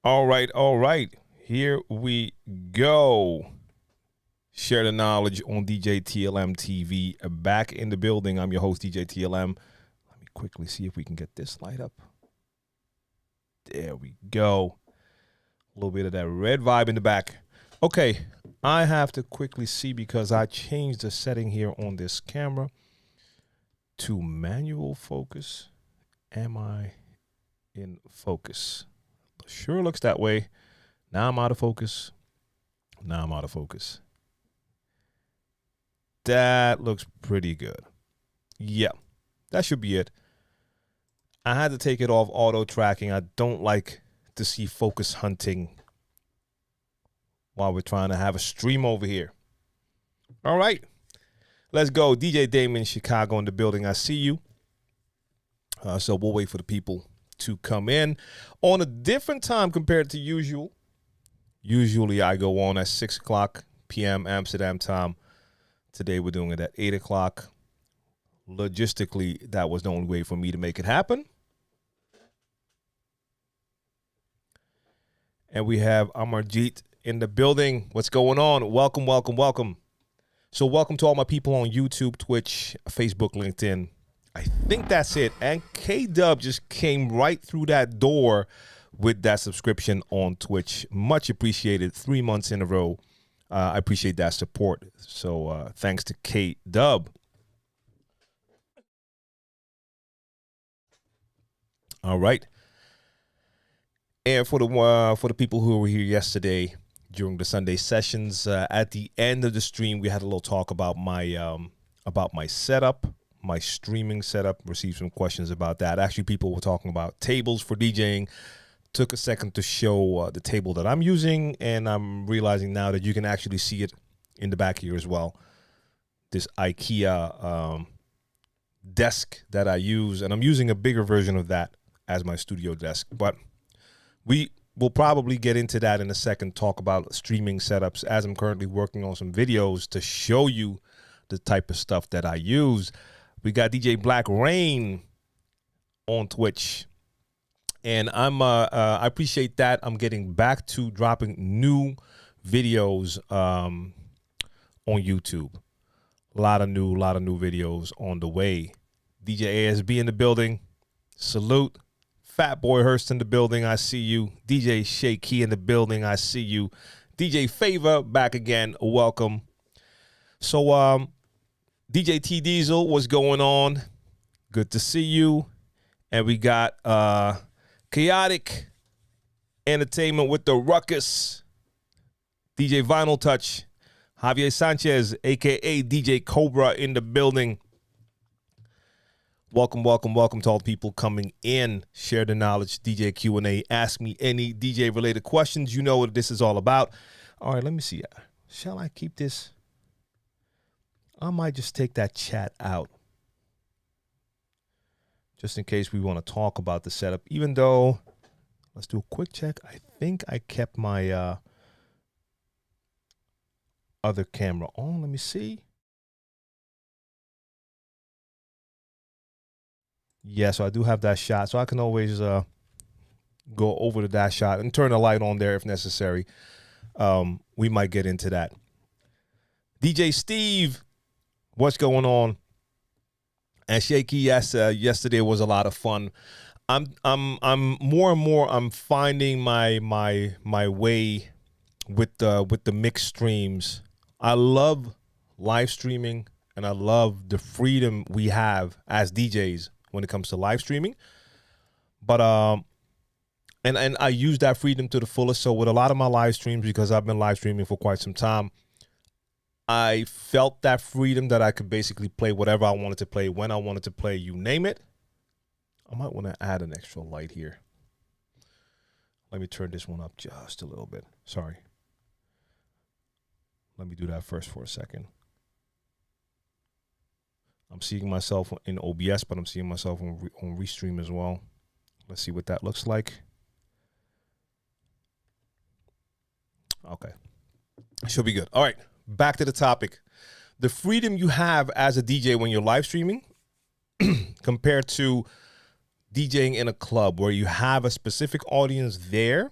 All right, all right. Here we go. Share the knowledge on DJ TLM TV. Back in the building. I'm your host, DJ TLM. Let me quickly see if we can get this light up. There we go. A little bit of that red vibe in the back. Okay, I have to quickly see because I changed the setting here on this camera to manual focus. Am I in focus? Sure looks that way. Now I'm out of focus. Now I'm out of focus. That looks pretty good. Yeah, that should be it. I had to take it off auto tracking. I don't like to see focus hunting while we're trying to have a stream over here. All right, let's go. DJ Damon, Chicago in the building. I see you. So we'll wait for the people to come in on a different time compared to usual. Usually I go on at 6 o'clock p.m. Amsterdam time. Today we're doing it at 8 o'clock. Logistically, that was the only way for me to make it happen. And we have Amarjeet in the building. What's going on? Welcome, welcome, welcome. So welcome to all my people on YouTube, Twitch, Facebook, LinkedIn. I think that's it. And K-Dub just came right through that door with that subscription on Twitch. Much appreciated. 3 months in a row. I appreciate that support. So thanks to K-Dub. All right. And for the people who were here yesterday during the Sunday sessions, at the end of the stream, we had a little talk about my setup. My streaming setup. Received some questions about that. Actually, people were talking about tables for DJing. Took a second to show the table that I'm using, and I'm realizing now that you can actually see it in the back here as well. This IKEA desk that I use, and I'm using a bigger version of that as my studio desk. But we will probably get into that in a second, talk about streaming setups, as I'm currently working on some videos to show you the type of stuff that I use. We got DJ Black Rain on Twitch, and I appreciate that. I'm getting back to dropping new videos on YouTube. A lot of new videos on the way. DJ ASB in the building. Salute. Fat Boy Hurst in the building. I see you. DJ Shay Key in the building. I see you. DJ Favor back again. Welcome. So DJ T Diesel, what's going on? Good to see you. And we got Chaotic Entertainment with the Ruckus. DJ Vinyl Touch. Javier Sanchez, a.k.a. DJ Cobra in the building. Welcome, welcome, welcome to all the people coming in. Share the knowledge, DJ Q&A. Ask me any DJ-related questions. You know what this is all about. All right, let me see. Shall I keep this? I might just take that chat out just in case we want to talk about the setup, even though, let's do a quick check. I think I kept my other camera on. Let me see. Yeah, so I do have that shot, so I can always go over to that shot and turn the light on there if necessary. We might get into that. DJ Steve, what's going on? And Shaky, yes, yesterday was a lot of fun. I'm more and more I'm finding my way with the mixed streams. I love live streaming, and I love the freedom we have as DJs when it comes to live streaming. But and I use that freedom to the fullest. So with a lot of my live streams, because I've been live streaming for quite some time, I felt that freedom that I could basically play whatever I wanted to play, when I wanted to play, you name it. I might want to add an extra light here. Let me turn this one up just a little bit. Sorry. Let me do that first for a second. I'm seeing myself in OBS, but I'm seeing myself on Restream as well. Let's see what that looks like. Okay. Should be good. All right. Back to the topic. The freedom you have as a DJ when you're live streaming compared to DJing in a club where you have a specific audience there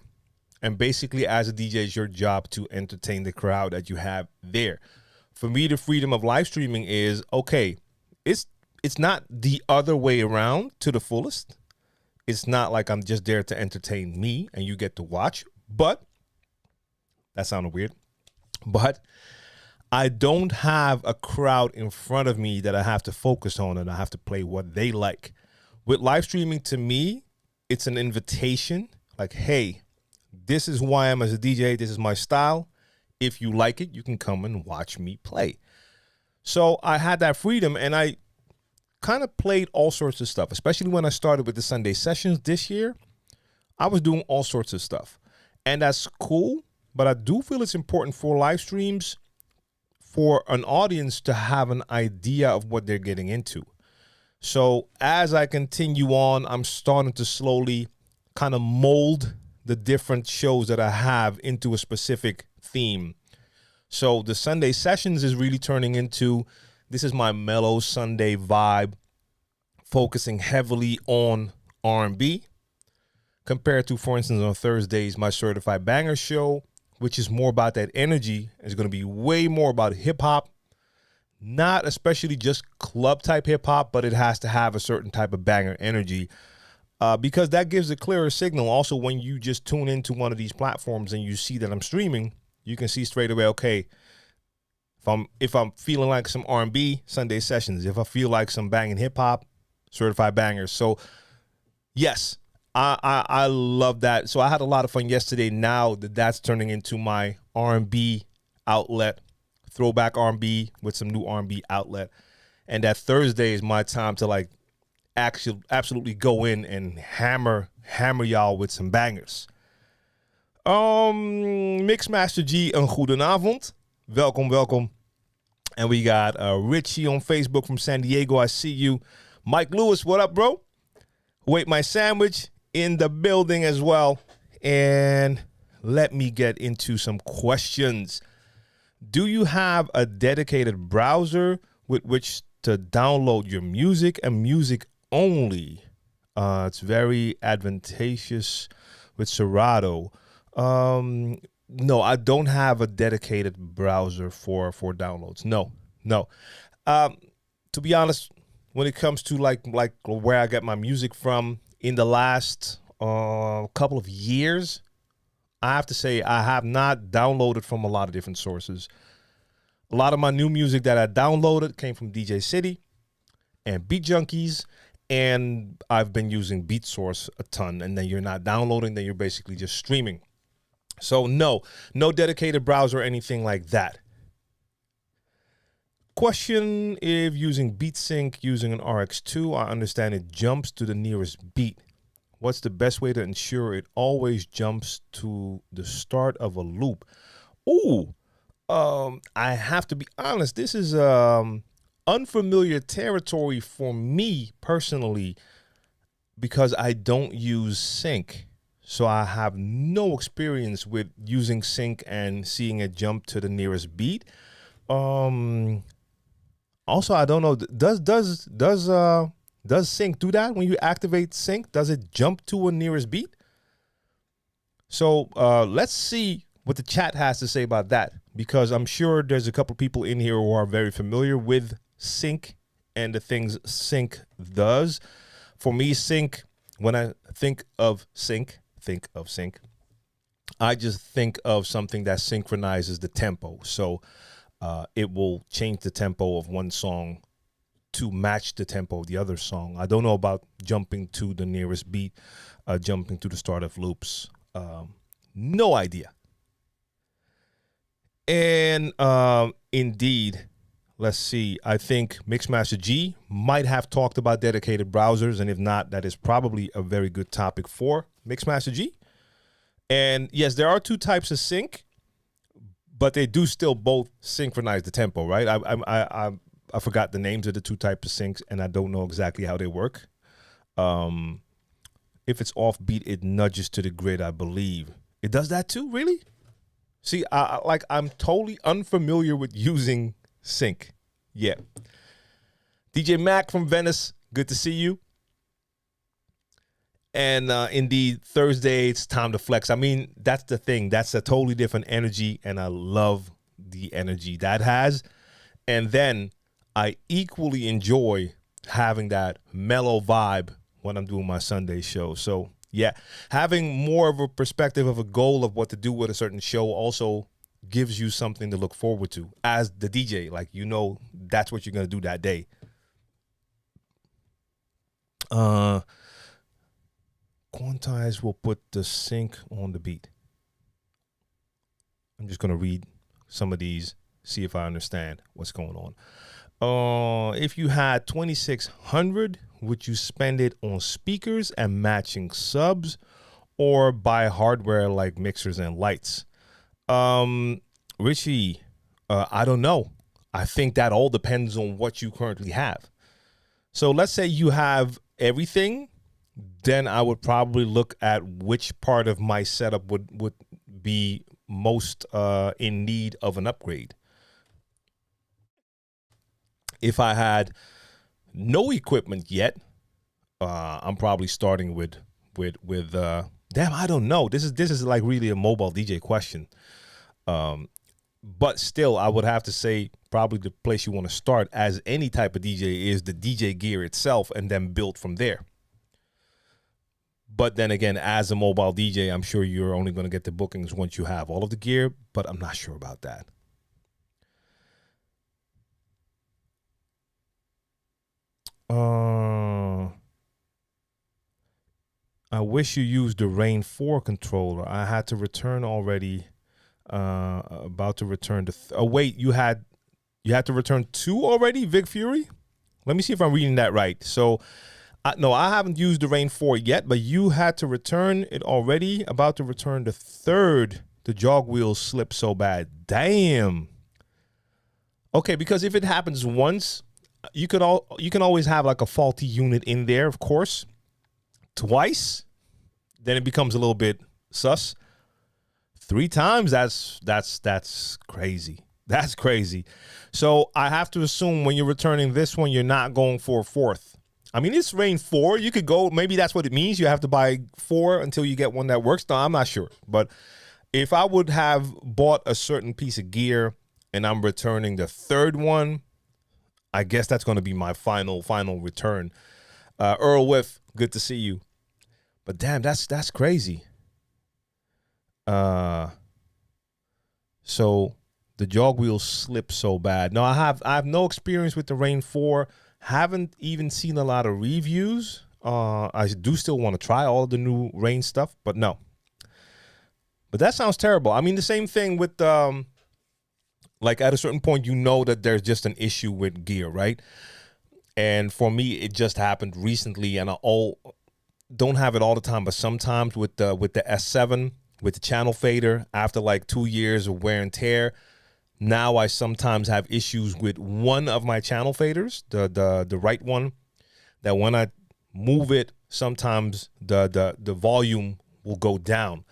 And basically, as a DJ, it's your job to entertain the crowd that you have there. For me, the freedom of live streaming is, okay, it's not the other way around to the fullest. It's not like I'm just there to entertain me and you get to watch. But, that sounded weird. But I don't have a crowd in front of me that I have to focus on and I have to play what they like. With live streaming, to me, it's an invitation. Like, hey, this is who I am as a DJ. This is my style. If you like it, you can come and watch me play. So I had that freedom, and I kind of played all sorts of stuff, especially when I started with the Sunday sessions this year. I was doing all sorts of stuff, and that's cool. But I do feel it's important for live streams for an audience to have an idea of what they're getting into. So as I continue on, I'm starting to slowly kind of mold the different shows that I have into a specific theme. So the Sunday sessions is really turning into, this is my mellow Sunday vibe, focusing heavily on R&B, compared to, for instance, on Thursdays, my Certified Banger show, which is more about that energy. It's going to be way more about hip hop, not especially just club type hip hop, but it has to have a certain type of banger energy. Because that gives a clearer signal. Also, when you just tune into one of these platforms and you see that I'm streaming, you can see straight away, okay, if I'm feeling like some R&B, Sunday sessions. If I feel like some banging hip hop, Certified Bangers. So yes, I love that. So I had a lot of fun yesterday. Now that's turning into my R&B outlet, throwback R&B with some new R&B outlet. And that Thursday is my time to like actually absolutely go in and hammer y'all with some bangers. Mixmaster G, een goedenavond. Welkom. And we got Richie on Facebook from San Diego. I see you. Mike Lewis, what up, bro? Wait, my sandwich in the building as well. And let me get into some questions. Do you have a dedicated browser with which to download your music and music only? It's very advantageous with Serato. No, I don't have a dedicated browser for downloads. No. To be honest, when it comes to like where I get my music from, in the last couple of years, I have to say I have not downloaded from a lot of different sources. A lot of my new music that I downloaded came from DJ City and Beat Junkies, and I've been using Beat Source a ton. And then you're not downloading, then you're basically just streaming. So no dedicated browser or anything like that. Question: if using BeatSync using an RX2, I understand it jumps to the nearest beat. What's the best way to ensure it always jumps to the start of a loop? Ooh, I have to be honest. This is unfamiliar territory for me personally because I don't use sync. So I have no experience with using sync and seeing it jump to the nearest beat. Also, I don't know. Does sync do that when you activate sync? Does it jump to a nearest beat? So let's see what the chat has to say about that, because I'm sure there's a couple people in here who are very familiar with sync and the things sync does. For me, sync, when I think of sync, I just think of something that synchronizes the tempo. So it will change the tempo of one song to match the tempo of the other song. I don't know about jumping to the nearest beat, jumping to the start of loops. No idea. And indeed, let's see. I think Mixmaster G might have talked about dedicated browsers, and if not, that is probably a very good topic for Mixmaster G. And yes, there are two types of sync, but they do still both synchronize the tempo, right? I forgot the names of the two types of syncs, and I don't know exactly how they work. If it's offbeat, it nudges to the grid, I believe. It does that too, really? See, I'm totally unfamiliar with using sync. Yeah. DJ Mac from Venice, good to see you. And indeed, Thursday, it's time to flex. I mean, that's the thing. That's a totally different energy, and I love the energy that has. And then I equally enjoy having that mellow vibe when I'm doing my Sunday show. So, yeah, having more of a perspective of a goal of what to do with a certain show also gives you something to look forward to as the DJ. Like, you know, that's what you're going to do that day. Quantize will put the sync on the beat. I'm just going to read some of these, see if I understand what's going on. If you had 2,600, would you spend it on speakers and matching subs or buy hardware like mixers and lights? Richie, I don't know. I think that all depends on what you currently have. So let's say you have everything, then I would probably look at which part of my setup would be most in need of an upgrade. If I had no equipment yet, I'm probably starting with damn, I don't know. This is like really a mobile DJ question. But still, I would have to say probably the place you want to start as any type of DJ is the DJ gear itself, and then build from there. But then again, as a mobile DJ, I'm sure you're only going to get the bookings once you have all of the gear, but I'm not sure about that. I wish you used the Rain 4 controller. I had to return already. About to return to. Oh wait, you had to return 2 already, Vic Fury. Let me see if I'm reading that right. So, no, I haven't used the Rain 4 yet, but you had to return it already. About to return the 3rd. The jog wheels slipped so bad. Damn. Okay, because if it happens once, you can always have like a faulty unit in there, of course. Twice, then it becomes a little bit sus. 3 times, that's crazy. That's crazy. So I have to assume when you're returning this one, you're not going for a 4th. I mean, it's Rain 4. You could go, maybe that's what it means. You have to buy 4 until you get one that works. No, I'm not sure. But if I would have bought a certain piece of gear and I'm returning the 3rd one, I guess that's going to be my final return. Earl Whiff, good to see you. But damn, that's crazy. So the jog wheels slip so bad. No, I have no experience with the Rain 4. Haven't even seen a lot of reviews. I do still want to try all of the new Rain stuff, but no. But that sounds terrible. I mean, the same thing with like at a certain point, you know that there's just an issue with gear, right? And for me, it just happened recently, and don't have it all the time, but sometimes with the S7, with the channel fader, after like 2 years of wear and tear, now I sometimes have issues with one of my channel faders, the right one, that when I move it, sometimes the volume will go down.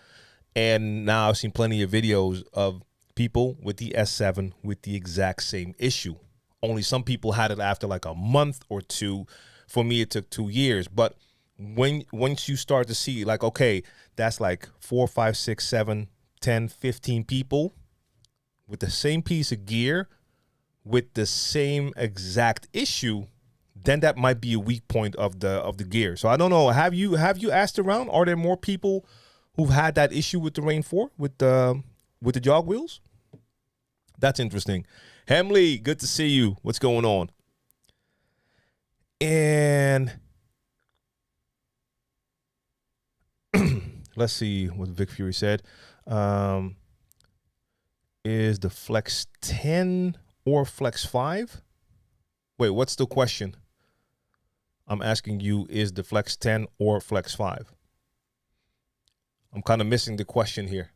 And now I've seen plenty of videos of people with the S7 with the exact same issue. Only some people had it after like a month or 2. For me, it took 2 years. But once you start to see like, okay, that's like 4, 5, 6, 7, 10, 15 people with the same piece of gear with the same exact issue, then that might be a weak point of the gear. So I don't know. Have you asked around? Are there more people who've had that issue with the Rain 4 with the jog wheels? That's interesting. Hemley, good to see you. What's going on? And let's see what Vic Fury said. Is the Flex 10 or Flex 5? Wait, what's the question? I'm asking you, is the Flex 10 or Flex 5? I'm kind of missing the question here.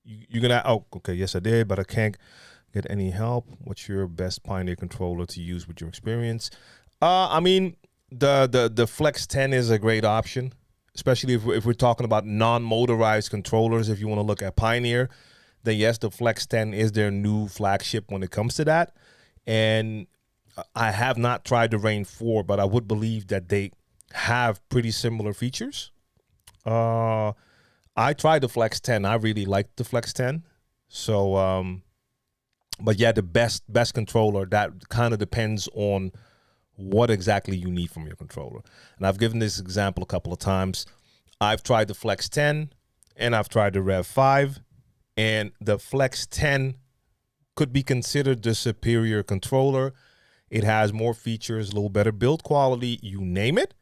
You're going to, okay, yes, I did, but I can't get any help. What's your best Pioneer controller to use with your experience? I mean, the Flex 10 is a great option, especially if we're talking about non-motorized controllers. If you want to look at Pioneer, then yes, the Flex 10 is their new flagship when it comes to that. And I have not tried the Rain 4, but I would believe that they have pretty similar features. I tried the Flex 10. I really liked the Flex 10. So, but yeah, the best controller, that kind of depends on what exactly you need from your controller. And I've given this example a couple of times. I've tried the Flex 10 and I've tried the Rev 5, and the Flex 10 could be considered the superior controller. It has more features, a little better build quality, you name it.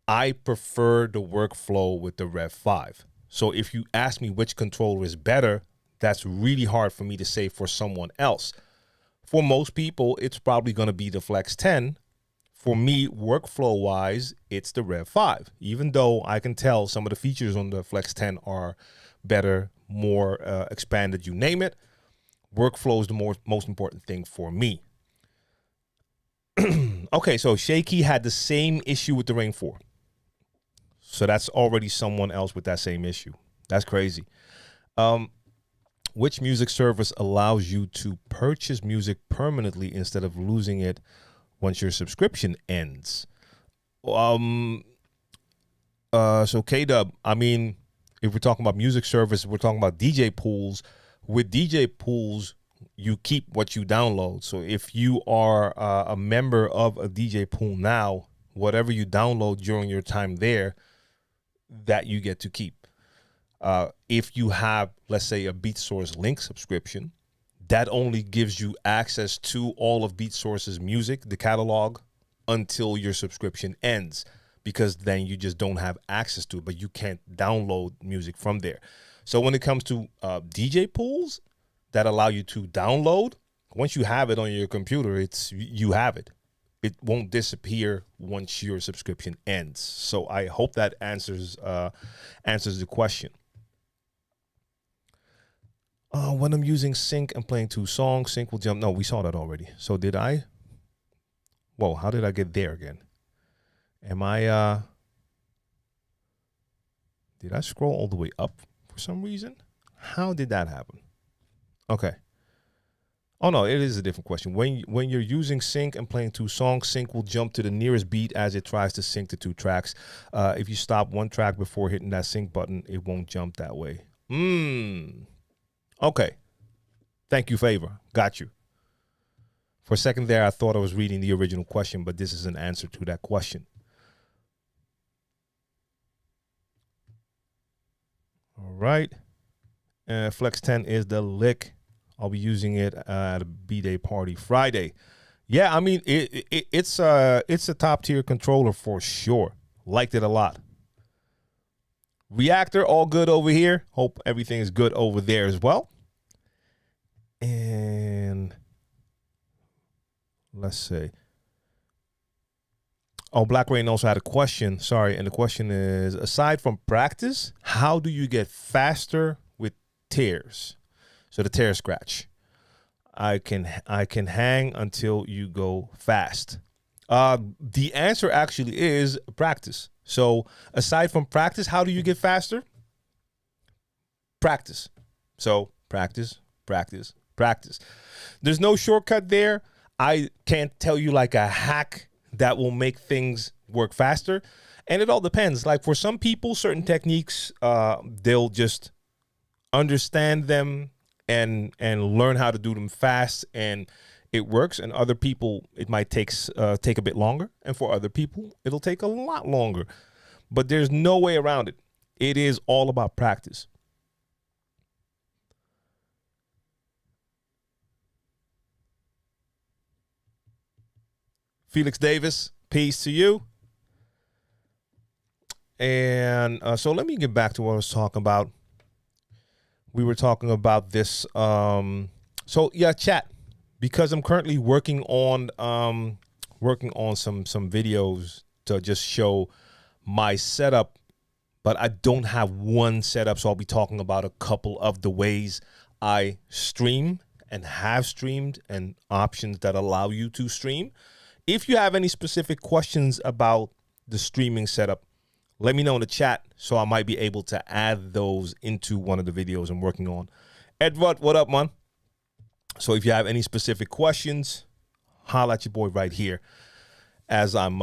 I prefer the workflow with the Rev 5. So if you ask me which controller is better, that's really hard for me to say for someone else. For most people, it's probably going to be the Flex 10. For me, workflow-wise, it's the Rev 5. Even though I can tell some of the features on the Flex 10 are better, more expanded, you name it, workflow is the most important thing for me. Okay, so Shaky had the same issue with the Rain 4. So that's already someone else with that same issue. That's crazy. Which music service allows you to purchase music permanently instead of losing it once your subscription ends? So K-Dub, I mean, if we're talking about music service, we're talking about DJ pools. With DJ pools, you keep what you download. So if you are a member of a DJ pool now, whatever you download during your time there, that you get to keep. If you have, let's say, a BeatSource Link subscription, that only gives you access to all of BeatSource's music, the catalog, until your subscription ends, because then you just don't have access to it, but you can't download music from there. So when it comes to DJ pools that allow you to download, once you have it on your computer, you have it. It won't disappear once your subscription ends. So I hope that answers the question. When I'm using sync and playing 2 songs, sync will jump. No, we saw that already. So did I? Whoa, how did I get there again? Am I, did I scroll all the way up for some reason? How did that happen? Okay. Oh, no, it is a different question. When you're using sync and playing 2 songs, sync will jump to the nearest beat as it tries to sync the 2 tracks. If you stop one track before hitting that sync button, it won't jump that way. Okay. Thank you, Favor. Got you. For a second there, I thought I was reading the original question, but this is an answer to that question. All right. Flex 10 is the lick. I'll be using it at a B-Day party Friday. Yeah, I mean, it's a top tier controller for sure. Liked it a lot. Reactor, all good over here. Hope everything is good over there as well. And let's see. Oh, Black Rain also had a question. Sorry, and the question is, aside from practice, how do you get faster with tears? So the tear scratch. I can hang until you go fast. The answer actually is practice. So aside from practice, how do you get faster? Practice. So practice, practice, practice. There's no shortcut there. I can't tell you like a hack that will make things work faster. And it all depends. Like for some people, certain techniques, they'll just understand them and learn how to do them fast, and it works. And other people, it might take a bit longer. And for other people, it'll take a lot longer. But there's no way around it. It is all about practice. Felix Davis, peace to you. And so let me get back to what I was talking about. We were talking about this. So yeah, chat, because I'm currently working on some videos to just show my setup, but I don't have one setup. So I'll be talking about a couple of the ways I stream and have streamed and options that allow you to stream. If you have any specific questions about the streaming setup, let me know in the chat so I might be able to add those into one of the videos I'm working on. Edward, what up, man? So if you have any specific questions, holla at your boy right here. As I'm,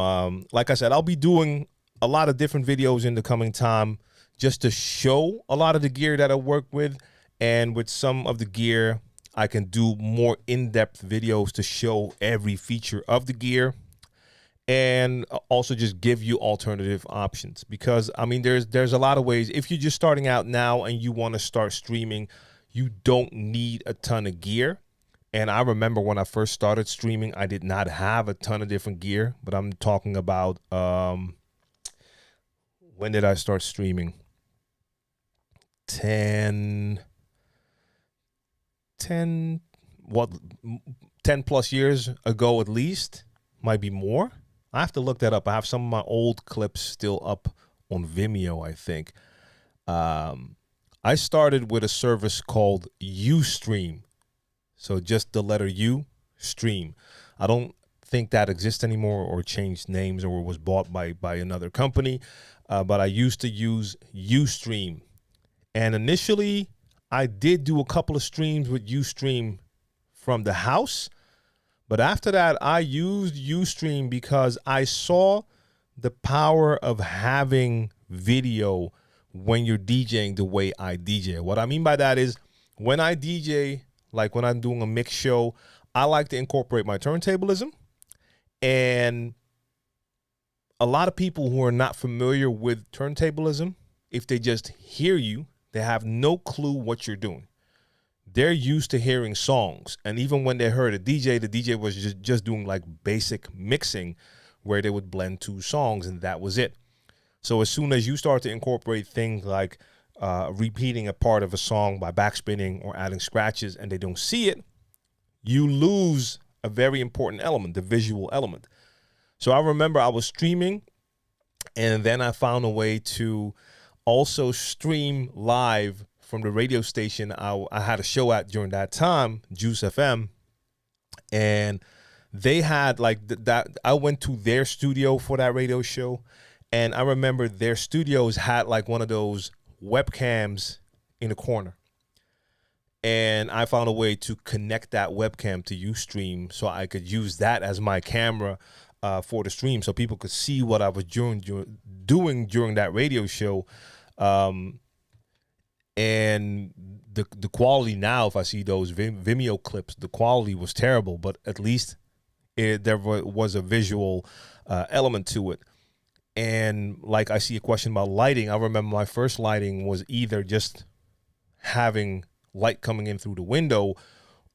like I said, I'll be doing a lot of different videos in the coming time just to show a lot of the gear that I work with. And with some of the gear, I can do more in-depth videos to show every feature of the gear, and also just give you alternative options. Because I mean, there's a lot of ways. If you're just starting out now and you want to start streaming, you don't need a ton of gear. And I remember when I first started streaming, I did not have a ton of different gear, but I'm talking about when did I start streaming? 10 plus years ago at least, might be more. I have to look that up. I have some of my old clips still up on Vimeo, I think. I started with a service called Ustream. So just the letter U, stream. I don't think that exists anymore or changed names or was bought by another company. But I used to use Ustream. And initially, I did do a couple of streams with Ustream from the house. But after that, I used Ustream because I saw the power of having video when you're DJing the way I DJ. What I mean by that is when I DJ, like when I'm doing a mix show, I like to incorporate my turntablism. And a lot of people who are not familiar with turntablism, if they just hear you, they have no clue what you're doing. They're used to hearing songs. And even when they heard the DJ was just doing like basic mixing where they would blend two songs and that was it. So as soon as you start to incorporate things like repeating a part of a song by backspinning or adding scratches and they don't see it, you lose a very important element, the visual element. So I remember I was streaming and then I found a way to also stream live from the radio station I had a show at during that time, Juice FM, and they had like that. I went to their studio for that radio show, and I remember their studios had like one of those webcams in the corner, and I found a way to connect that webcam to Ustream so I could use that as my camera for the stream, so people could see what I was doing during that radio show. And the quality now, if I see those Vimeo clips, the quality was terrible, but at least there was a visual element to it. And like I see a question about lighting. I remember my first lighting was either just having light coming in through the window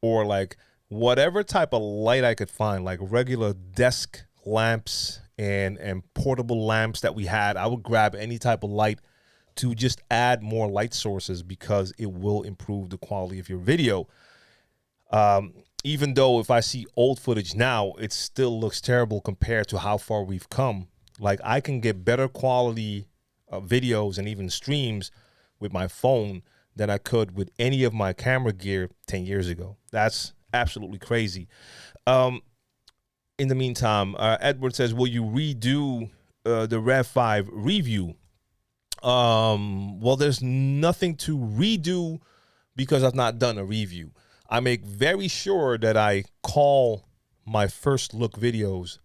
or like whatever type of light I could find, like regular desk lamps and portable lamps that we had. I would grab any type of light to just add more light sources because it will improve the quality of your video. Even though if I see old footage now, it still looks terrible compared to how far we've come. Like I can get better quality videos and even streams with my phone than I could with any of my camera gear 10 years ago. That's absolutely crazy. In the meantime, Edward says, will you redo the Rev 5 review? Well, there's nothing to redo because I've not done a review. I make very sure that I call my first look videos.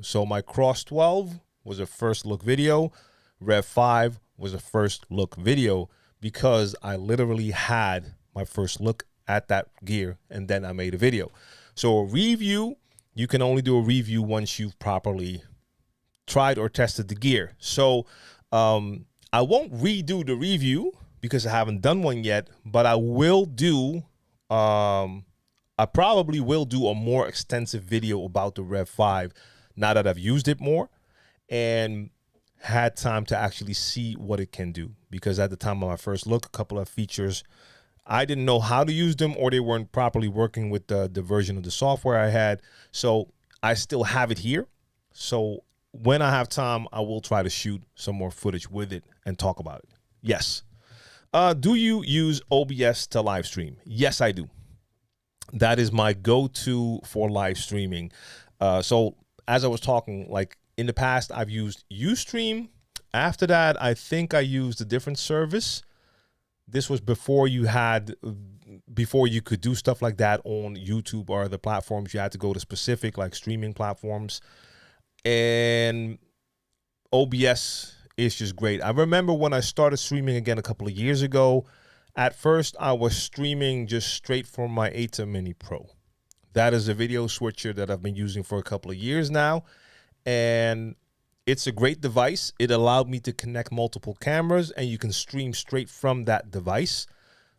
So my Cross 12 was a first look video. Rev 5 was a first look video because I literally had my first look at that gear and then I made a video. So a review, you can only do a review once you've properly tried or tested the gear. So I won't redo the review because I haven't done one yet, but I will do, I probably will do a more extensive video about the Rev 5 now that I've used it more and had time to actually see what it can do. Because at the time of my first look, a couple of features, I didn't know how to use them or they weren't properly working with the version of the software I had. So I still have it here. So when I have time, I will try to shoot some more footage with it and talk about it. Yes. Do you use OBS to live stream? Yes, I do. That is my go-to for live streaming. So as I was talking, like in the past, I've used Ustream. After that, I think I used a different service. This was before you could do stuff like that on YouTube or other platforms. You had to go to specific like streaming platforms. And OBS is just great. I remember when I started streaming again a couple of years ago, at first I was streaming just straight from my ATA Mini Pro. That is a video switcher that I've been using for a couple of years now, and it's a great device. It allowed me to connect multiple cameras, and you can stream straight from that device.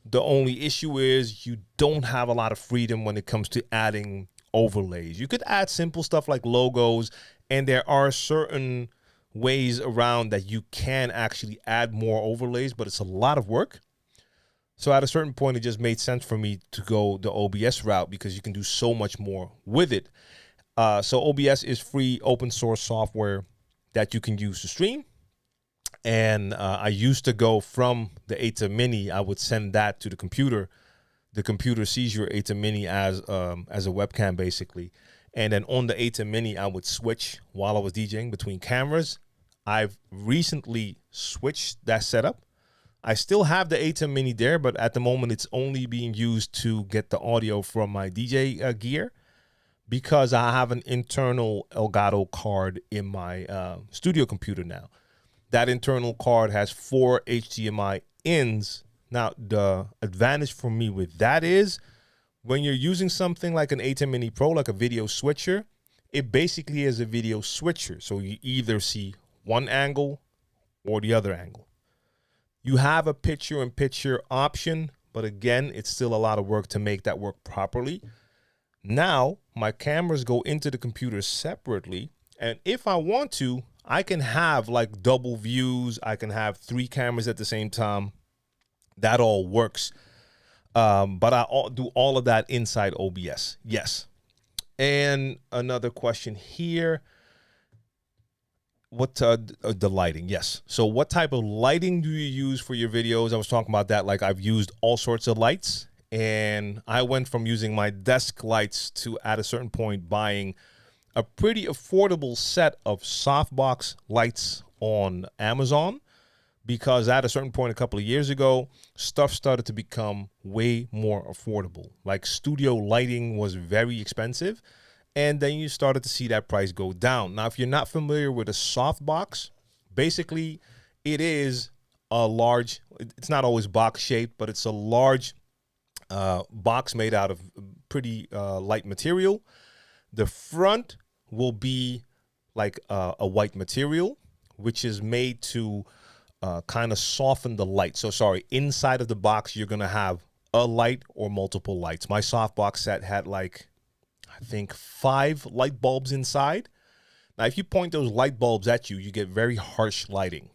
The only issue is you don't have a lot of freedom when it comes to adding overlays. You could add simple stuff like logos, and there are certain ways around that you can actually add more overlays, but it's a lot of work. So at a certain point, it just made sense for me to go the OBS route because you can do so much more with it. So OBS is free open source software that you can use to stream. And I used to go from the ATA Mini. I would send that to the computer. The computer sees your ATA Mini as a webcam, basically. And then on the ATA Mini, I would switch while I was DJing between cameras. I've recently switched that setup. I still have the ATA Mini there, but at the moment, it's only being used to get the audio from my DJ gear because I have an internal Elgato card in my studio computer now. That internal card has 4 HDMI ins. Now, the advantage for me with that is when you're using something like an ATA Mini Pro, like a video switcher, it basically is a video switcher. So you either see one angle or the other angle. You have a picture-in-picture option, but again, it's still a lot of work to make that work properly. Now, my cameras go into the computer separately, and if I want to, I can have like double views. I can have 3 cameras at the same time. That all works. But I do all of that inside OBS. Yes. And another question here. What the lighting? Yes. So what type of lighting do you use for your videos? I was talking about that. Like I've used all sorts of lights, and I went from using my desk lights to at a certain point buying a pretty affordable set of softbox lights on Amazon, because at a certain point a couple of years ago, stuff started to become way more affordable. Like studio lighting was very expensive. And then you started to see that price go down. Now, if you're not familiar with a softbox, basically it is a large, it's not always box shaped, but it's a large box made out of pretty light material. The front will be like a white material, which is made to kind of soften the light. So sorry, inside of the box, you're going to have a light or multiple lights. My softbox set had like, I think 5 light bulbs inside. Now, if you point those light bulbs at you, you get very harsh lighting.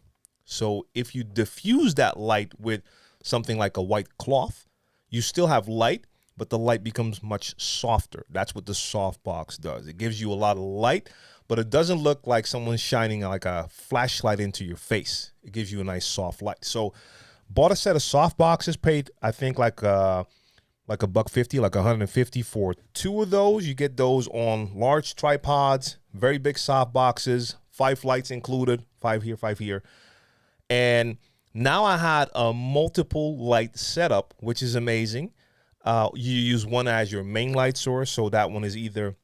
So if you diffuse that light with something like a white cloth, you still have light, but the light becomes much softer. That's what the softbox does. It gives you a lot of light, but it doesn't look like someone's shining like a flashlight into your face. It gives you a nice soft light. So bought a set of softboxes, paid, I think like $150, like $150 for 2 of those. You get those on large tripods, very big soft boxes, 5 lights included, 5 here, 5 here. And now I had a multiple light setup, which is amazing. You use one as your main light source, so that one is either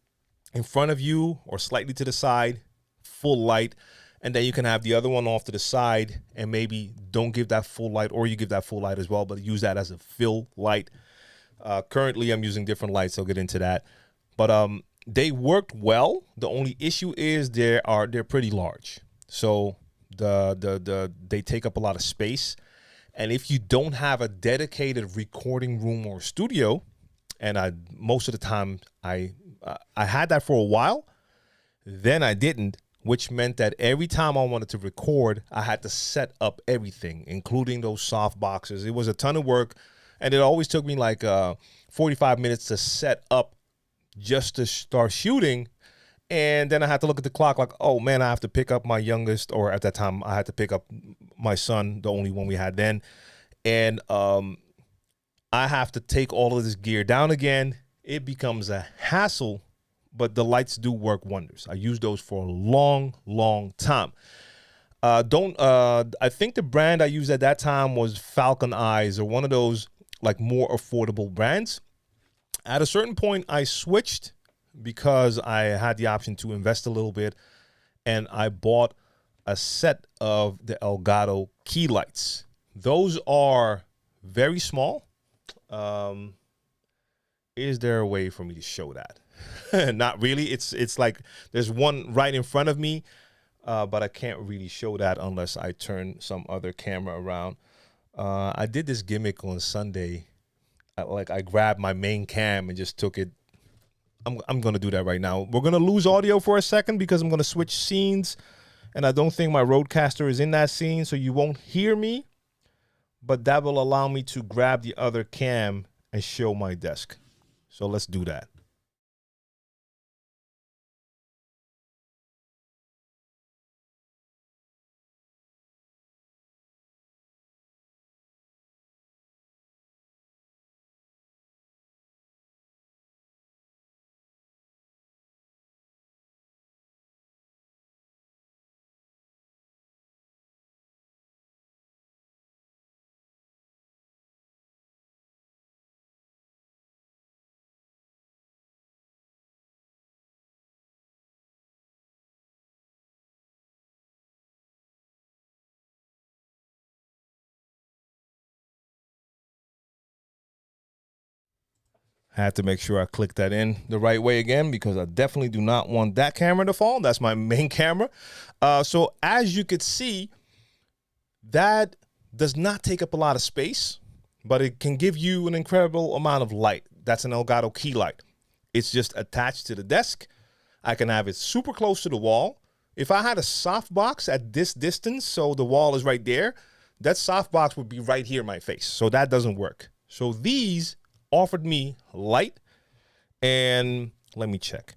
in front of you or slightly to the side, full light. And then you can have the other one off to the side and maybe don't give that full light, or you give that full light as well, but use that as a fill light. Currently, I'm using different lights. I'll get into that, but they worked well. The only issue is they're pretty large, so they take up a lot of space. And if you don't have a dedicated recording room or studio, and most of the time I had that for a while, then I didn't, which meant that every time I wanted to record, I had to set up everything, including those soft boxes. It was a ton of work. And it always took me like 45 minutes to set up just to start shooting. And then I had to look at the clock like, oh, man, I have to pick up my youngest, or at that time, I had to pick up my son, the only one we had then. And I have to take all of this gear down again. It becomes a hassle, but the lights do work wonders. I used those for a long, long time. I think the brand I used at that time was Falcon Eyes, or one of those like more affordable brands. At a certain point, I switched because I had the option to invest a little bit, and I bought a set of the Elgato key lights. Those are very small. Is there a way for me to show that? Not really. It's like there's one right in front of me, but I can't really show that unless I turn some other camera around. I did this gimmick on Sunday. I grabbed my main cam and just took it. I'm going to do that right now. We're going to lose audio for a second because I'm going to switch scenes. And I don't think my Rodecaster is in that scene, so you won't hear me. But that will allow me to grab the other cam and show my desk. So let's do that. I had to make sure I click that in the right way again because I definitely do not want that camera to fall. That's my main camera. So as you could see, that does not take up a lot of space, but it can give you an incredible amount of light. That's an Elgato key light. It's just attached to the desk. I can have it super close to the wall. If I had a softbox at this distance, so the wall is right there, that softbox would be right here in my face. So that doesn't work. So these offered me light, and let me check.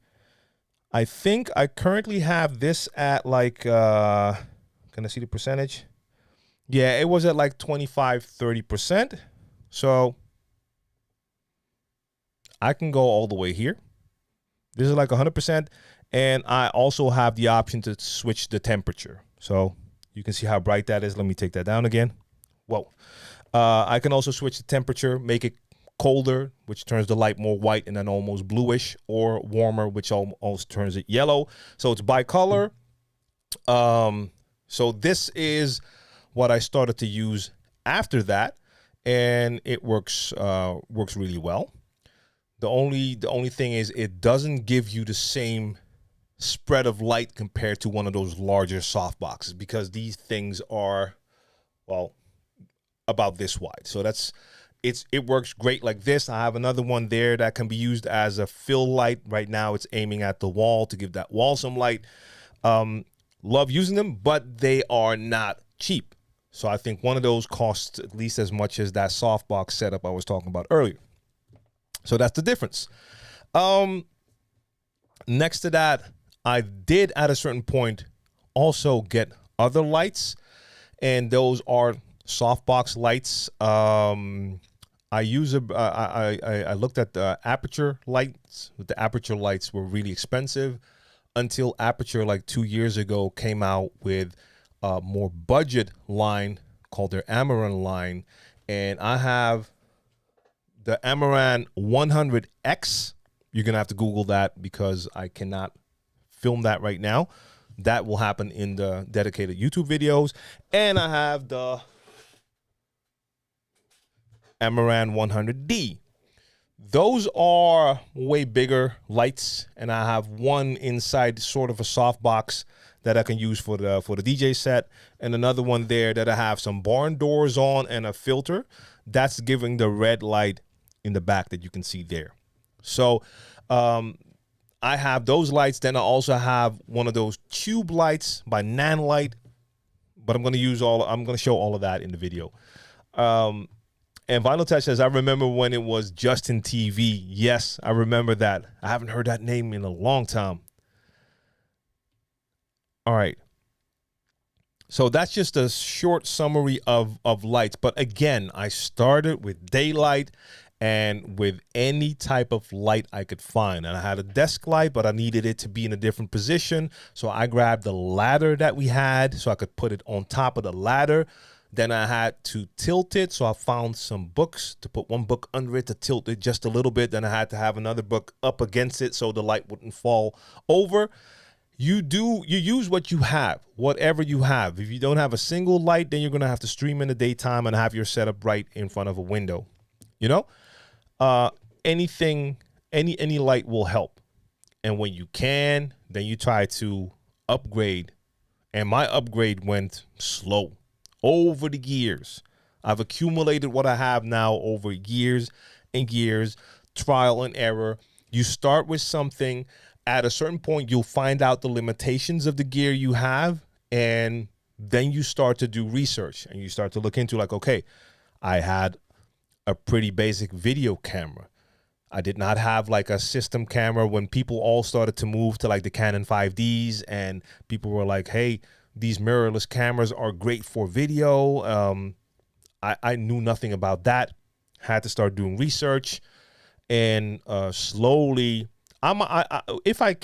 I think I currently have this at like, can I see the percentage? Yeah, it was at like 25-30%. So I can go all the way here. This is like 100%. And I also have the option to switch the temperature. So you can see how bright that is. Let me take that down again. Whoa. I can also switch the temperature, make it colder, which turns the light more white and then almost bluish, or warmer, which almost turns it yellow. So it's bicolor. So this is what I started to use after that, and it works really well. The only thing is it doesn't give you the same spread of light compared to one of those larger soft boxes, because these things are, well, about this wide. So it works great like this. I have another one there that can be used as a fill light. Right now it's aiming at the wall to give that wall some light. Love using them, but they are not cheap. So I think one of those costs at least as much as that softbox setup I was talking about earlier. So that's the difference. Next to that, I did at a certain point also get other lights, and those are softbox lights. I looked at the aperture lights. The aperture lights were really expensive until Aperture like 2 years ago came out with a more budget line called their Amaran line. And I have the Amaran 100X. You're going to have to Google that because I cannot film that right now. That will happen in the dedicated YouTube videos. And I have the Amaran 100D. Those are way bigger lights, and I have one inside sort of a softbox that I can use for the DJ set, and another one there that I have some barn doors on and a filter that's giving the red light in the back that you can see there. So I have those lights. Then I also have one of those tube lights by Nanlite, but I'm going to show all of that in the video. And Vinyl Touch says, I remember when it was Justin TV. Yes, I remember that. I haven't heard that name in a long time. All right. So that's just a short summary of lights. But again, I started with daylight and with any type of light I could find. And I had a desk light, but I needed it to be in a different position. So I grabbed the ladder that we had so I could put it on top of the ladder. Then I had to tilt it, so I found some books to put one book under it to tilt it just a little bit. Then I had to have another book up against it so the light wouldn't fall over. you use what you have, whatever you have. If you don't have a single light, then you're gonna have to stream in the daytime and have your setup right in front of a window. You know, anything, any light will help. And when you can, then you try to upgrade. And my upgrade went slow over the years. I've accumulated what I have now over years and years, trial and error. You start with something. At a certain point, you'll find out the limitations of the gear you have, and then you start to do research and you start to look into, like, okay, I had a pretty basic video camera. I did not have like a system camera when people all started to move to like the Canon 5Ds, and people were like, hey, these mirrorless cameras are great for video. I knew nothing about that. Had to start doing research, and slowly, if I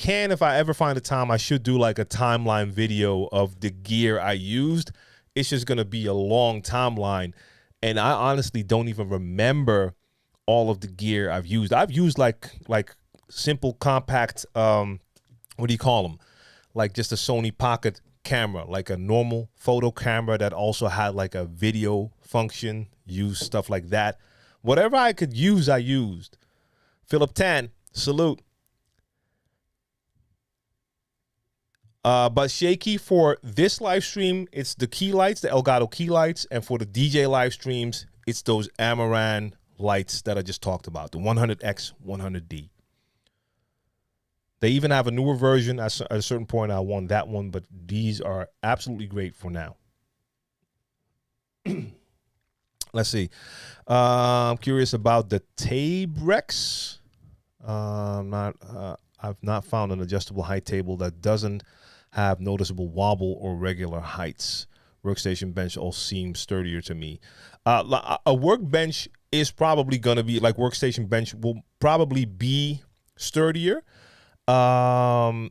ever find the time, I should do like a timeline video of the gear I used. It's just gonna be a long timeline, and I honestly don't even remember all of the gear I've used. I've used like simple compact, what do you call them? Like just a Sony Pocket camera, like a normal photo camera that also had like a video function, use stuff like that. Whatever I could use, I used. Philip Tan, salute. But shaky for this live stream, it's the key lights, the Elgato key lights, and for the DJ live streams, it's those Amaran lights that I just talked about, the 100X, 100D. They even have a newer version. At a certain point, I won that one, but these are absolutely great for now. Let's see. I'm curious about the Tabrex. I've not found an adjustable height table that doesn't have noticeable wobble or regular heights. Workstation bench all seems sturdier to me. A workbench is probably going to be like workstation bench will probably be sturdier. I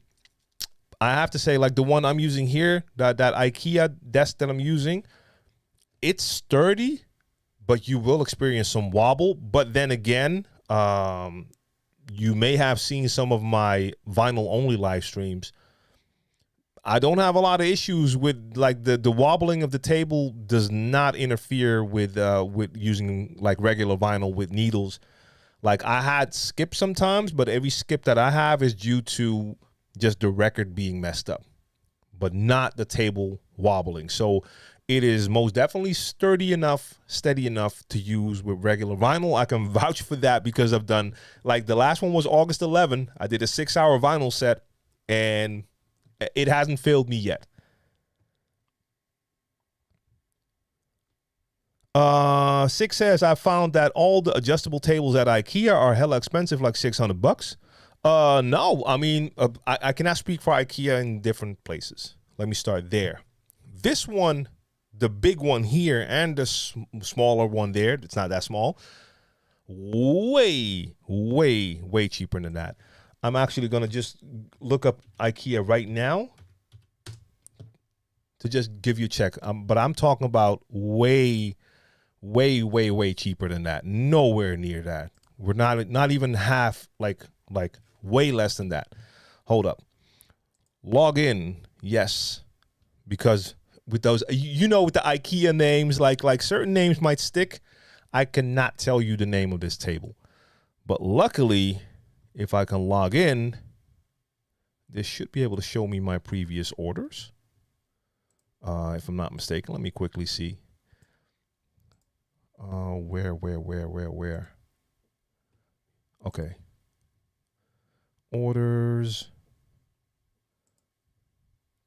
have to say, like the one I'm using here, that IKEA desk that I'm using, it's sturdy, but you will experience some wobble. But then again, you may have seen some of my vinyl only live streams. I don't have a lot of issues with like the wobbling of the table does not interfere with using like regular vinyl with needles. Like I had skip sometimes, but every skip that I have is due to just the record being messed up, but not the table wobbling. So it is most definitely sturdy enough, steady enough to use with regular vinyl. I can vouch for that because I've done, like the last one was August 11. I did a 6-hour vinyl set and it hasn't failed me yet. Six says, I found that all the adjustable tables at IKEA are hella expensive, like $600. No, I mean, I cannot speak for IKEA in different places. Let me start there. This one, the big one here and the smaller one there, it's not that small, way, way, way cheaper than that. I'm actually going to just look up IKEA right now to just give you a check. But I'm talking about way, way, way, way cheaper than that. Nowhere near that. We're not even half, like way less than that. Hold up. Log in. Yes. Because with those, with the IKEA names, like certain names might stick. I cannot tell you the name of this table. But luckily, if I can log in, this should be able to show me my previous orders. If I'm not mistaken, let me quickly see. Where? Okay. Orders.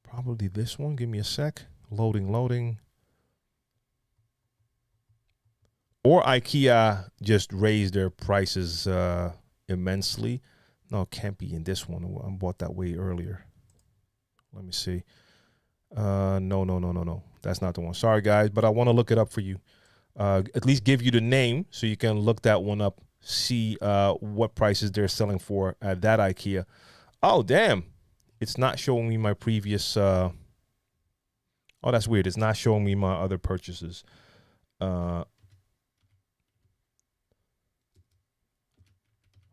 Probably this one. Give me a sec. Loading. Or IKEA just raised their prices immensely. No, it can't be in this one. I bought that way earlier. Let me see. No. That's not the one. Sorry, guys, but I want to look it up for you. At least give you the name so you can look that one up, see what prices they're selling for at that IKEA. Oh, damn. It's not showing me my previous... oh, that's weird. It's not showing me my other purchases.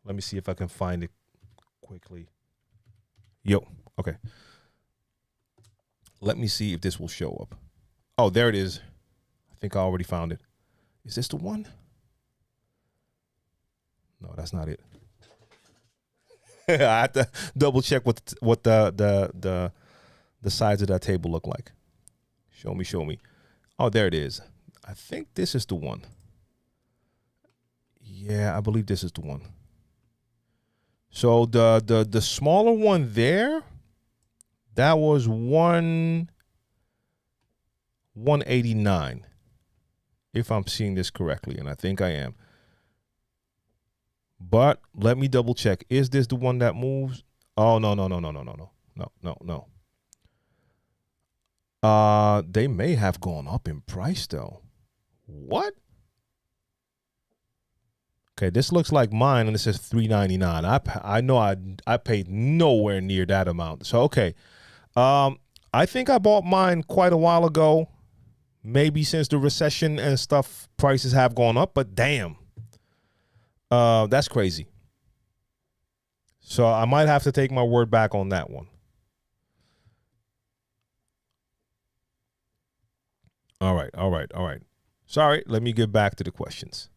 Let me see if I can find it quickly. Okay. Let me see if this will show up. Oh, there it is. I think I already found it. Is this the one? No, that's not it. I have to double check what the sides of that table look like. Show me. Oh, there it is. I think this is the one. Yeah, I believe this is the one. So the smaller one there, that was 189. If I'm seeing this correctly, and I think I am. But let me double check. Is this the one that moves? Oh, no. They may have gone up in price though. What? Okay, this looks like mine, and it says $399. I know I paid nowhere near that amount. So okay, I think I bought mine quite a while ago. Maybe since the recession and stuff, prices have gone up. But damn, that's crazy. So I might have to take my word back on that one. All right. Sorry, let me get back to the questions.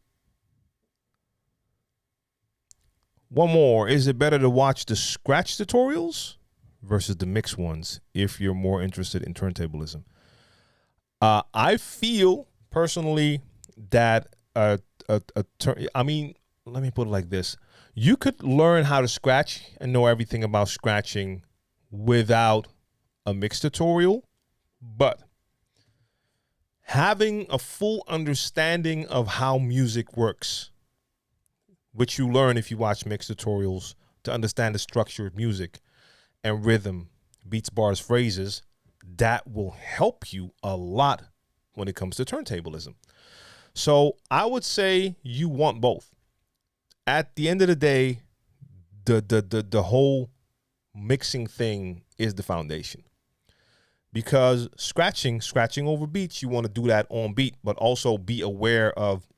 One more. Is it better to watch the scratch tutorials versus the mix ones if you're more interested in turntablism? I feel personally that let me put it like this. You could learn how to scratch and know everything about scratching without a mix tutorial, but having a full understanding of how music works, which you learn if you watch mix tutorials to understand the structure of music and rhythm, beats, bars, phrases, that will help you a lot when it comes to turntablism. So I would say you want both. At the end of the day, the whole mixing thing is the foundation. Because scratching over beats, you want to do that on beat, but also be aware of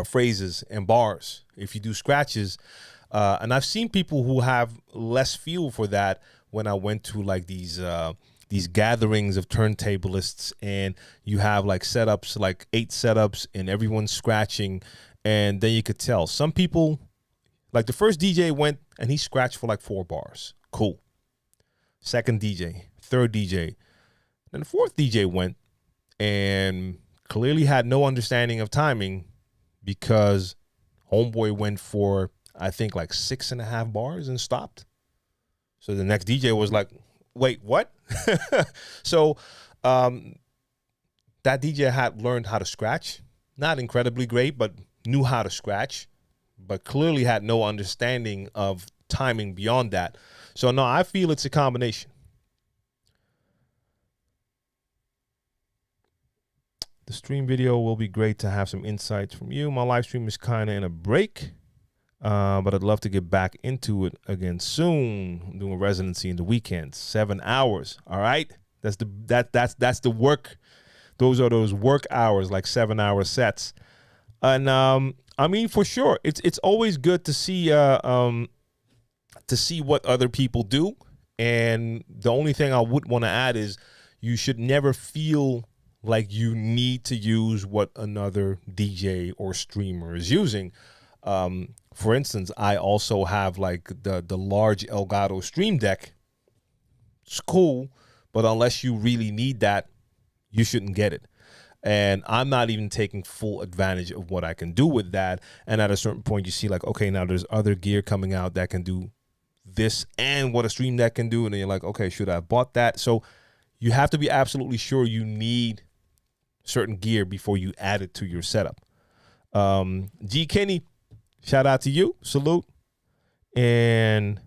phrases and bars. If you do scratches, and I've seen people who have less feel for that when I went to like these gatherings of turntablists, and you have like setups, like 8 setups, and everyone's scratching, and then you could tell some people, like the first DJ went and he scratched for like 4 bars. Cool. Second DJ, third DJ, then the fourth DJ went and clearly had no understanding of timing, because homeboy went for, I think, like 6.5 bars and stopped. So the next DJ was like, wait, what? So that DJ had learned how to scratch. Not incredibly great, but knew how to scratch, but clearly had no understanding of timing beyond that. So no, I feel it's a combination. The stream video will be great to have some insights from you. My live stream is kind of in a break, but I'd love to get back into it again soon. I'm doing residency in the weekends, 7 hours. All right, that's the work. Those are those work hours, like 7-hour sets. And I mean, for sure, it's always good to see what other people do. And the only thing I would want to add is you should never feel like you need to use what another DJ or streamer is using. For instance, I also have like the large Elgato Stream Deck. It's cool, but unless you really need that, you shouldn't get it. And I'm not even taking full advantage of what I can do with that. And at a certain point, you see like, okay, now there's other gear coming out that can do this and what a Stream Deck can do. And then you're like, okay, should I have bought that? So you have to be absolutely sure you need certain gear before you add it to your setup. G Kenny, shout out to you. Salute. And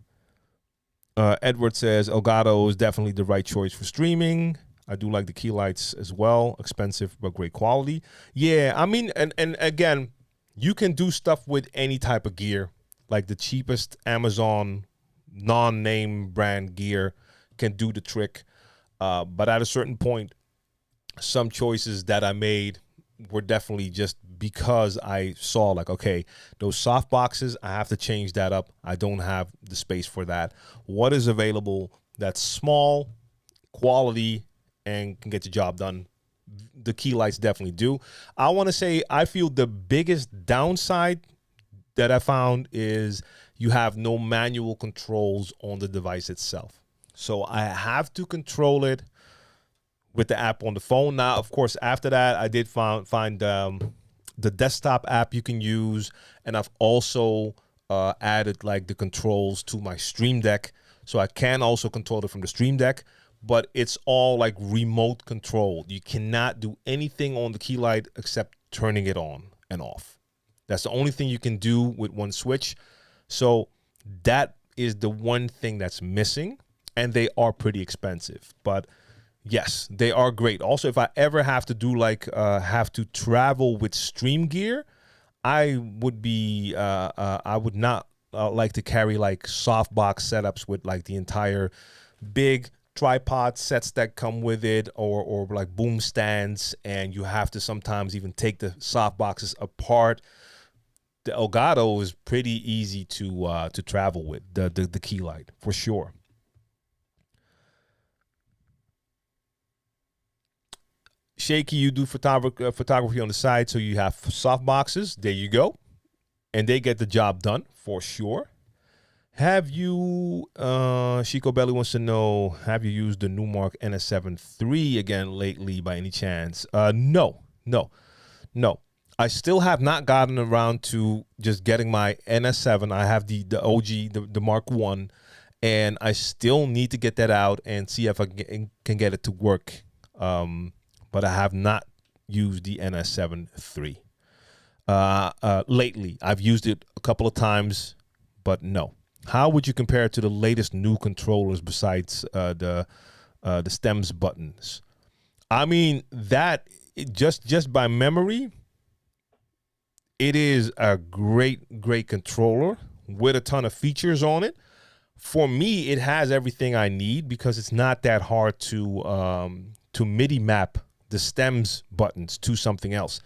Edward says Elgato is definitely the right choice for streaming. I do like the key lights as well. Expensive, but great quality. Yeah, I mean, and again, you can do stuff with any type of gear. Like the cheapest Amazon non-name brand gear can do the trick. But at a certain point, some choices that I made were definitely just because I saw like, okay, those soft boxes, I have to change that up. I don't have the space for that. What is available that's small, quality and can get the job done. The key lights definitely do. I want to say I feel the biggest downside that I found is you have no manual controls on the device itself. So I have to control it with the app on the phone. Now, of course, after that, I did find the desktop app you can use, and I've also added like the controls to my Stream Deck, so I can also control it from the Stream Deck. But it's all like remote controlled. You cannot do anything on the key light except turning it on and off. That's the only thing you can do with one switch. So that is the one thing that's missing, and they are pretty expensive. But yes, they are great. Also, if I ever have to do like have to travel with stream gear, I would be I would not like to carry like softbox setups with like the entire big tripod sets that come with it, or like boom stands, and you have to sometimes even take the soft boxes apart. The Elgato is pretty easy to travel with, the key light for sure. Shaky, you do photography on the side, so you have soft boxes. There you go, and they get the job done for sure. Have you, Chico Belly wants to know, have you used the Numark NS7 III again lately by any chance? No. I still have not gotten around to just getting my NS7. I have the OG, the Mark 1, and I still need to get that out and see if I can get it to work. But I have not used the NS7 III. Lately, I've used it a couple of times, but no. How would you compare it to the latest new controllers besides the stems buttons? I mean, that just by memory, it is a great controller with a ton of features on it. For me, it has everything I need because it's not that hard to MIDI map the stems buttons to something else.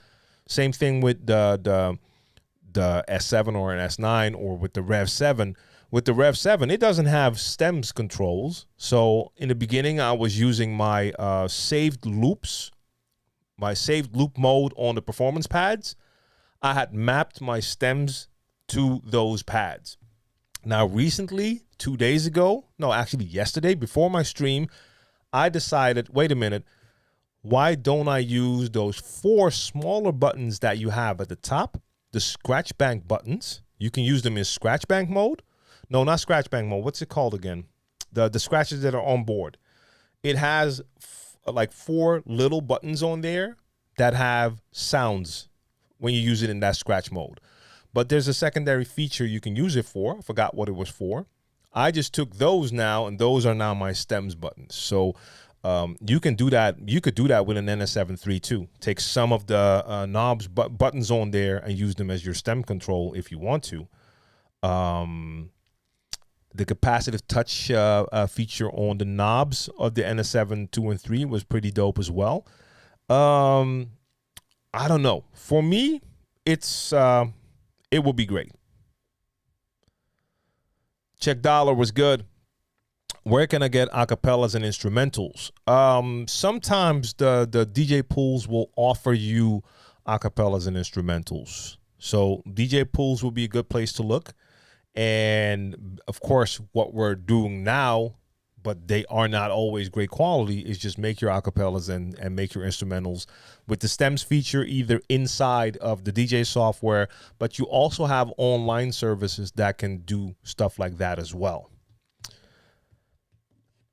Same thing with the S7 or an S9, or with the Rev 7. With the Rev 7, it doesn't have stems controls. So in the beginning, I was using my saved loops, my saved loop mode on the performance pads. I had mapped my stems to those pads. Now, recently, 2 days ago, no, actually yesterday, before my stream, I decided, wait a minute, why don't I use those 4 smaller buttons that you have at the top, the scratch bank buttons? You can use them in scratch bank mode. No, not scratch bank mode. What's it called again? The scratches that are on board. It has like 4 little buttons on there that have sounds when you use it in that scratch mode. But there's a secondary feature you can use it for. I forgot what it was for. I just took those now, and those are now my stems buttons. So you can do that. You could do that with an NS7 III too. Take some of the knobs, buttons on there, and use them as your stem control if you want to. The capacitive touch feature on the knobs of the NS7 II and 3 was pretty dope as well. I don't know. For me, it will be great. Check Dollar was good. Where can I get acapellas and instrumentals? Sometimes the DJ pools will offer you acapellas and instrumentals. So DJ pools will be a good place to look. And of course, what we're doing now, but they are not always great quality, is just make your acapellas and make your instrumentals with the stems feature either inside of the DJ software, but you also have online services that can do stuff like that as well.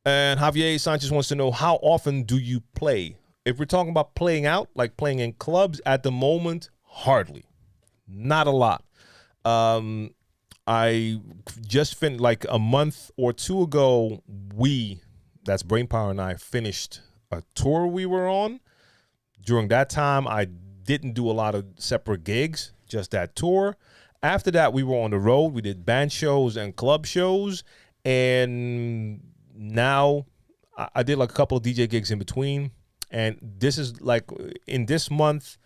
And Javier Sanchez wants to know, how often do you play? If we're talking about playing out, like playing in clubs, at the moment, hardly. Not a lot. I just finished, like a month or two ago, that's Brainpower and I, finished a tour we were on. During that time, I didn't do a lot of separate gigs, just that tour. After that, we were on the road. We did band shows and club shows. And now I did like a couple of DJ gigs in between. And this is like, in this month,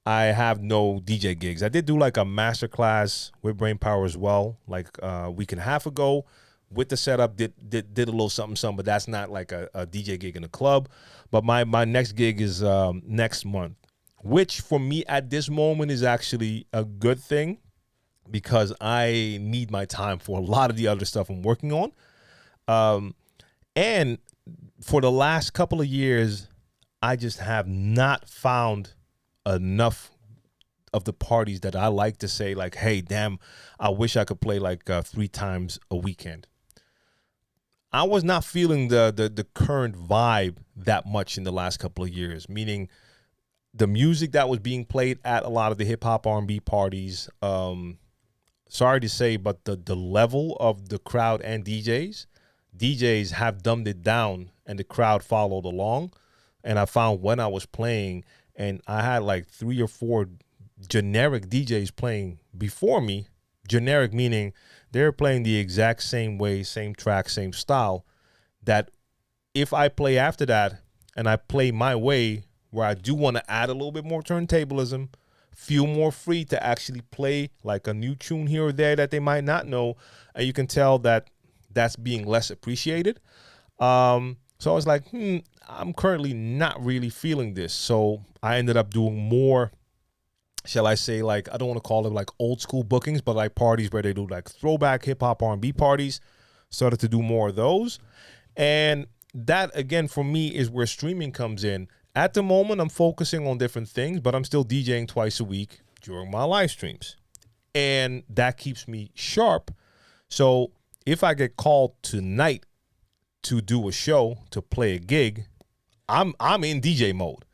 I have no DJ gigs. I did do like a masterclass with Brainpower as well, like a week and a half ago. with the setup, did a little something, but that's not like a DJ gig in a club. But my next gig is next month, which for me at this moment is actually a good thing because I need my time for a lot of the other stuff I'm working on. And for the last couple of years, I just have not found enough of the parties that I like to say like, hey, damn, I wish I could play like 3 times a weekend. I was not feeling the current vibe that much in the last couple of years, meaning the music that was being played at a lot of the hip hop R&B parties. Sorry to say, but the level of the crowd and DJs have dumbed it down, and the crowd followed along. And I found when I was playing, and I had like 3 or 4 generic DJs playing before me. Generic meaning they're playing the exact same way, same track, same style, that if I play after that and I play my way, where I do want to add a little bit more turntablism, feel more free to actually play like a new tune here or there that they might not know, and you can tell that that's being less appreciated. So I was like, I'm currently not really feeling this. So I ended up doing more, shall I say, like, I don't want to call it like old school bookings, but like parties where they do like throwback hip hop R&B parties. Started to do more of those. And that, again, for me is where streaming comes in. At the moment, I'm focusing on different things, but I'm still DJing twice a week during my live streams. And that keeps me sharp. So if I get called tonight to do a show, to play a gig, I'm in DJ mode.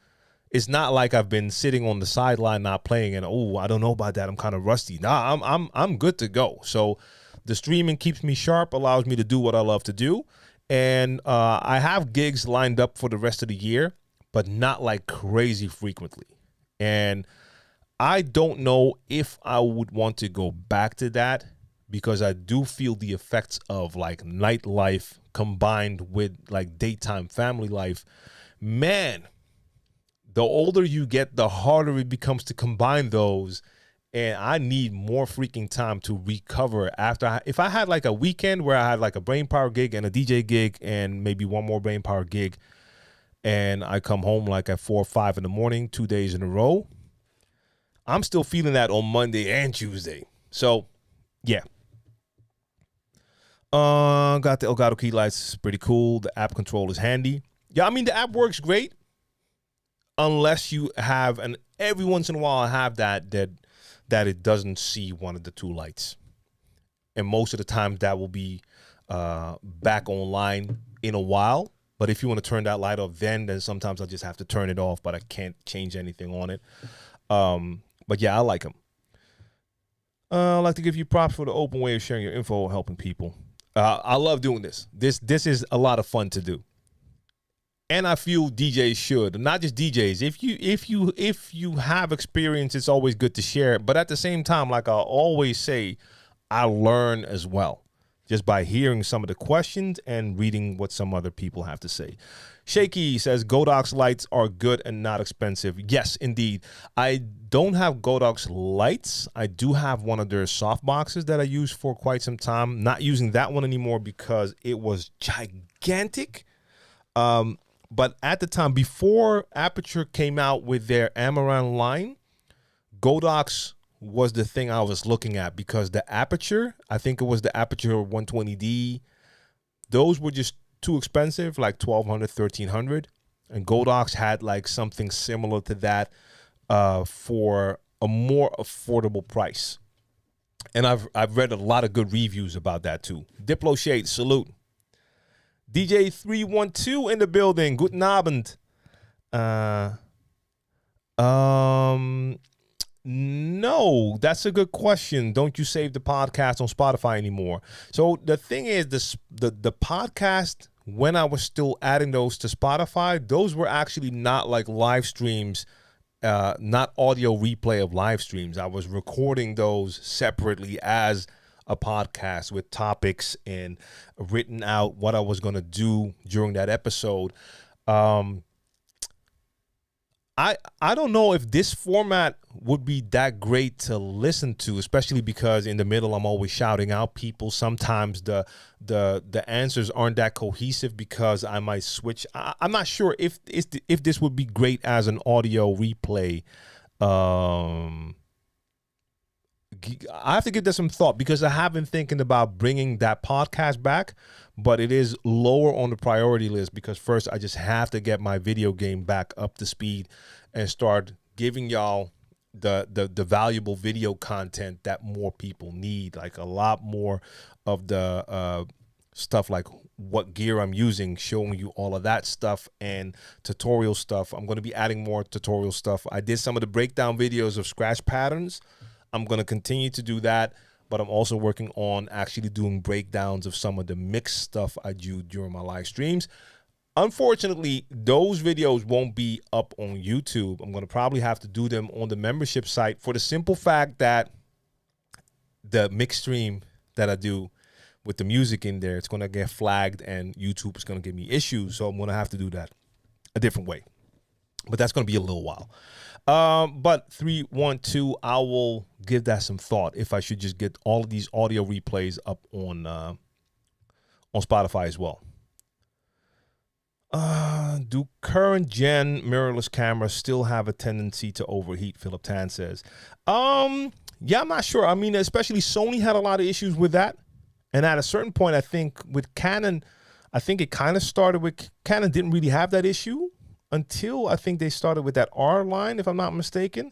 It's not like I've been sitting on the sideline not playing and I don't know about that, I'm kind of rusty. Nah, I'm good to go. So the streaming keeps me sharp, allows me to do what I love to do, and I have gigs lined up for the rest of the year, but not like crazy frequently. And I don't know if I would want to go back to that, because I do feel the effects of like nightlife combined with like daytime family life. Man, the older you get, the harder it becomes to combine those. And I need more freaking time to recover after. If I had like a weekend where I had like a brain power gig and a DJ gig and maybe one more brain power gig, and I come home like at 4 or 5 in the morning, 2 days in a row, I'm still feeling that on Monday and Tuesday. So yeah. Got the Elgato key lights, pretty cool. The app control is handy. Yeah, I mean the app works great, unless you have, and every once in a while I have that it doesn't see one of the 2 lights, and most of the time that will be back online in a while. But if you want to turn that light off, then sometimes I just have to turn it off, but I can't change anything on it. But yeah, I like them. I'd like to give you props for the open way of sharing your info, helping people. I love doing this. This is a lot of fun to do. And I feel DJs should, not just DJs. If you have experience, it's always good to share. But at the same time, like I always say, I learn as well, just by hearing some of the questions and reading what some other people have to say. Shaky says Godox lights are good and not expensive. Yes, indeed. I don't have Godox lights. I do have one of their soft boxes that I used for quite some time. Not using that one anymore because it was gigantic. But at the time, before Aperture came out with their Amaranth line, Godox was the thing I was looking at, because the Aperture, I think it was the Aperture 120D, those were just too expensive, like $1,200, $1,300. And Godox had like something similar to that for a more affordable price. And I've read a lot of good reviews about that too. Diplo Shade, salute. DJ 312 in the building. Guten Abend. No, that's a good question. Don't you save the podcast on Spotify anymore? So the thing is, the podcast, when I was still adding those to Spotify, those were actually not like live streams, not audio replay of live streams. I was recording those separately as a podcast with topics and written out what I was going to do during that episode. I don't know if this format would be that great to listen to, especially because in the middle I'm always shouting out people. Sometimes the answers aren't that cohesive because I might switch. I'm not sure if this would be great as an audio replay. Um, I have to give this some thought because I have been thinking about bringing that podcast back, but it is lower on the priority list because first I just have to get my video game back up to speed and start giving y'all the valuable video content that more people need, like a lot more of the stuff like what gear I'm using, showing you all of that stuff and tutorial stuff. I'm going to be adding more tutorial stuff. I did some of the breakdown videos of scratch patterns. I'm going to continue to do that, but I'm also working on actually doing breakdowns of some of the mixed stuff I do during my live streams. Unfortunately, those videos won't be up on YouTube. I'm going to probably have to do them on the membership site for the simple fact that the mixed stream that I do with the music in there, it's going to get flagged and YouTube is going to give me issues. So I'm going to have to do that a different way. But that's going to be a little while. But 312, I will give that some thought if I should just get all of these audio replays up on Spotify as well. Do current gen mirrorless cameras still have a tendency to overheat? Philip Tan says. Yeah, I'm not sure. I mean, especially Sony had a lot of issues with that. And at a certain point, I think with Canon, I think it kind of started with Canon didn't really have that issue until I think they started with that R line, if I'm not mistaken.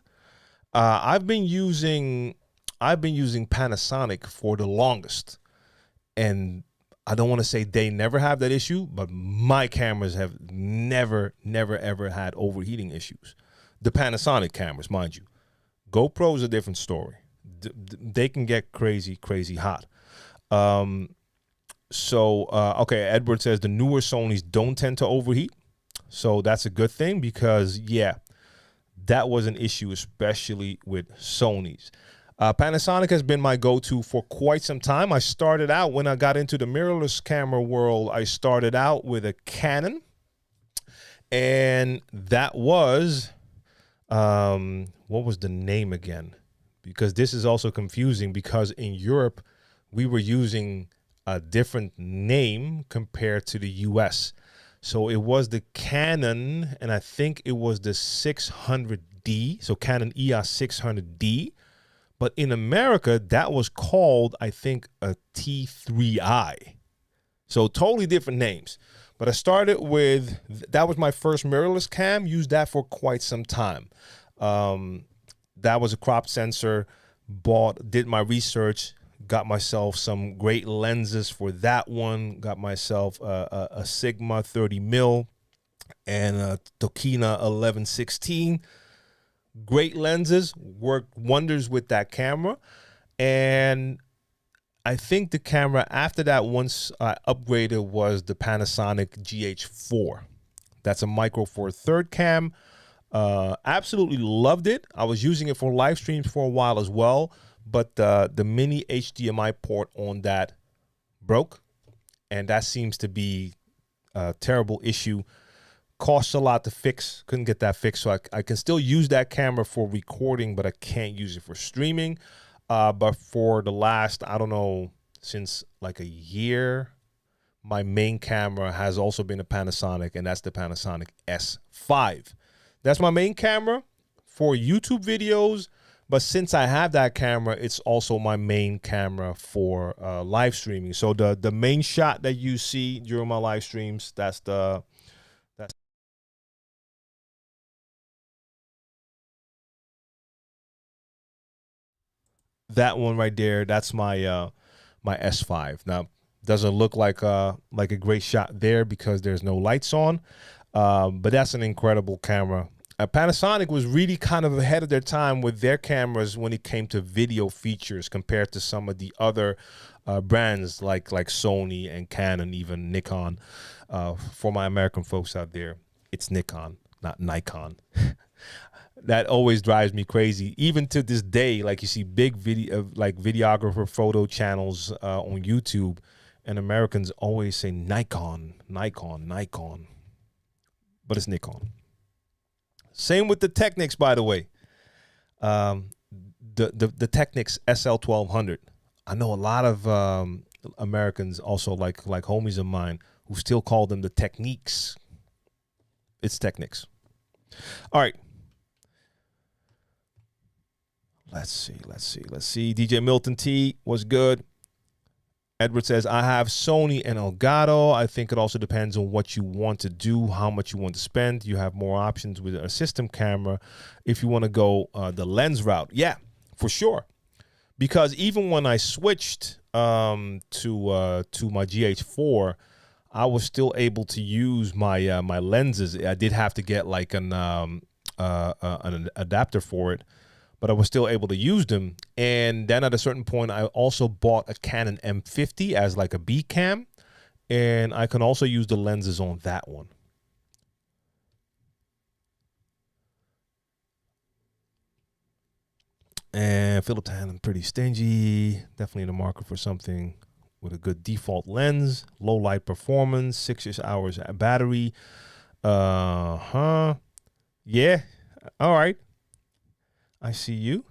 I've been using Panasonic for the longest, and I don't want to say they never have that issue, but my cameras have never, ever had overheating issues. The Panasonic cameras, mind you. GoPro's a different story. They can get crazy hot. Okay, Edward says the newer Sonys don't tend to overheat. So that's a good thing because, yeah, that was an issue, especially with Sony's. Panasonic has been my go-to for quite some time. I started out when I got into the mirrorless camera world. I started out with a Canon, and that was, what was the name again? Because this is also confusing because in Europe, we were using a different name compared to the US. So it was the Canon, and I think it was the 600D, so Canon EOS 600D. But in America, that was called, I think, a T3i. So totally different names. But I started with, that was my first mirrorless cam, used that for quite some time. That was a crop sensor, did my research, got myself some great lenses for that one. Got myself a Sigma 30 mil and a Tokina 1116. Great lenses, worked wonders with that camera. And I think the camera after that, once I upgraded, was the Panasonic GH4. That's a Micro Four Third cam. Absolutely loved it. I was using it for live streams for a while as well. But the mini HDMI port on that broke, and that seems to be a terrible issue. Costs a lot to fix. Couldn't get that fixed, so I can still use that camera for recording, but I can't use it for streaming. But for the last, I don't know, since like a year, my main camera has also been a Panasonic, and that's the Panasonic S5. That's my main camera for YouTube videos. But since I have that camera, it's also my main camera for live streaming. So the main shot that you see during my live streams, that's that one right there. That's my my S5. Now, doesn't look like a great shot there because there's no lights on, but that's an incredible camera. Panasonic was really kind of ahead of their time with their cameras when it came to video features compared to some of the other brands like Sony and Canon, even Nikon. For my American folks out there, it's Nikon, not Nikon. That always drives me crazy. Even to this day, like you see big videographer photo channels on YouTube, and Americans always say Nikon, but it's Nikon. Same with the Technics, by the way. The Technics SL1200. I know a lot of Americans also like homies of mine who still call them the Techniques. It's Technics. All right. Let's see. DJ Milton T was good. Edward says, I have Sony and Elgato. I think it also depends on what you want to do, how much you want to spend. You have more options with a system camera if you want to go the lens route. Yeah, for sure. Because even when I switched to my GH4, I was still able to use my my lenses. I did have to get like an adapter for it, but I was still able to use them. And then at a certain point, I also bought a Canon M50 as like a B cam, and I can also use the lenses on that one. And Philip Tan, I'm pretty stingy. Definitely in the market for something with a good default lens, low light performance, 6 hours battery. Yeah. All right. I see you.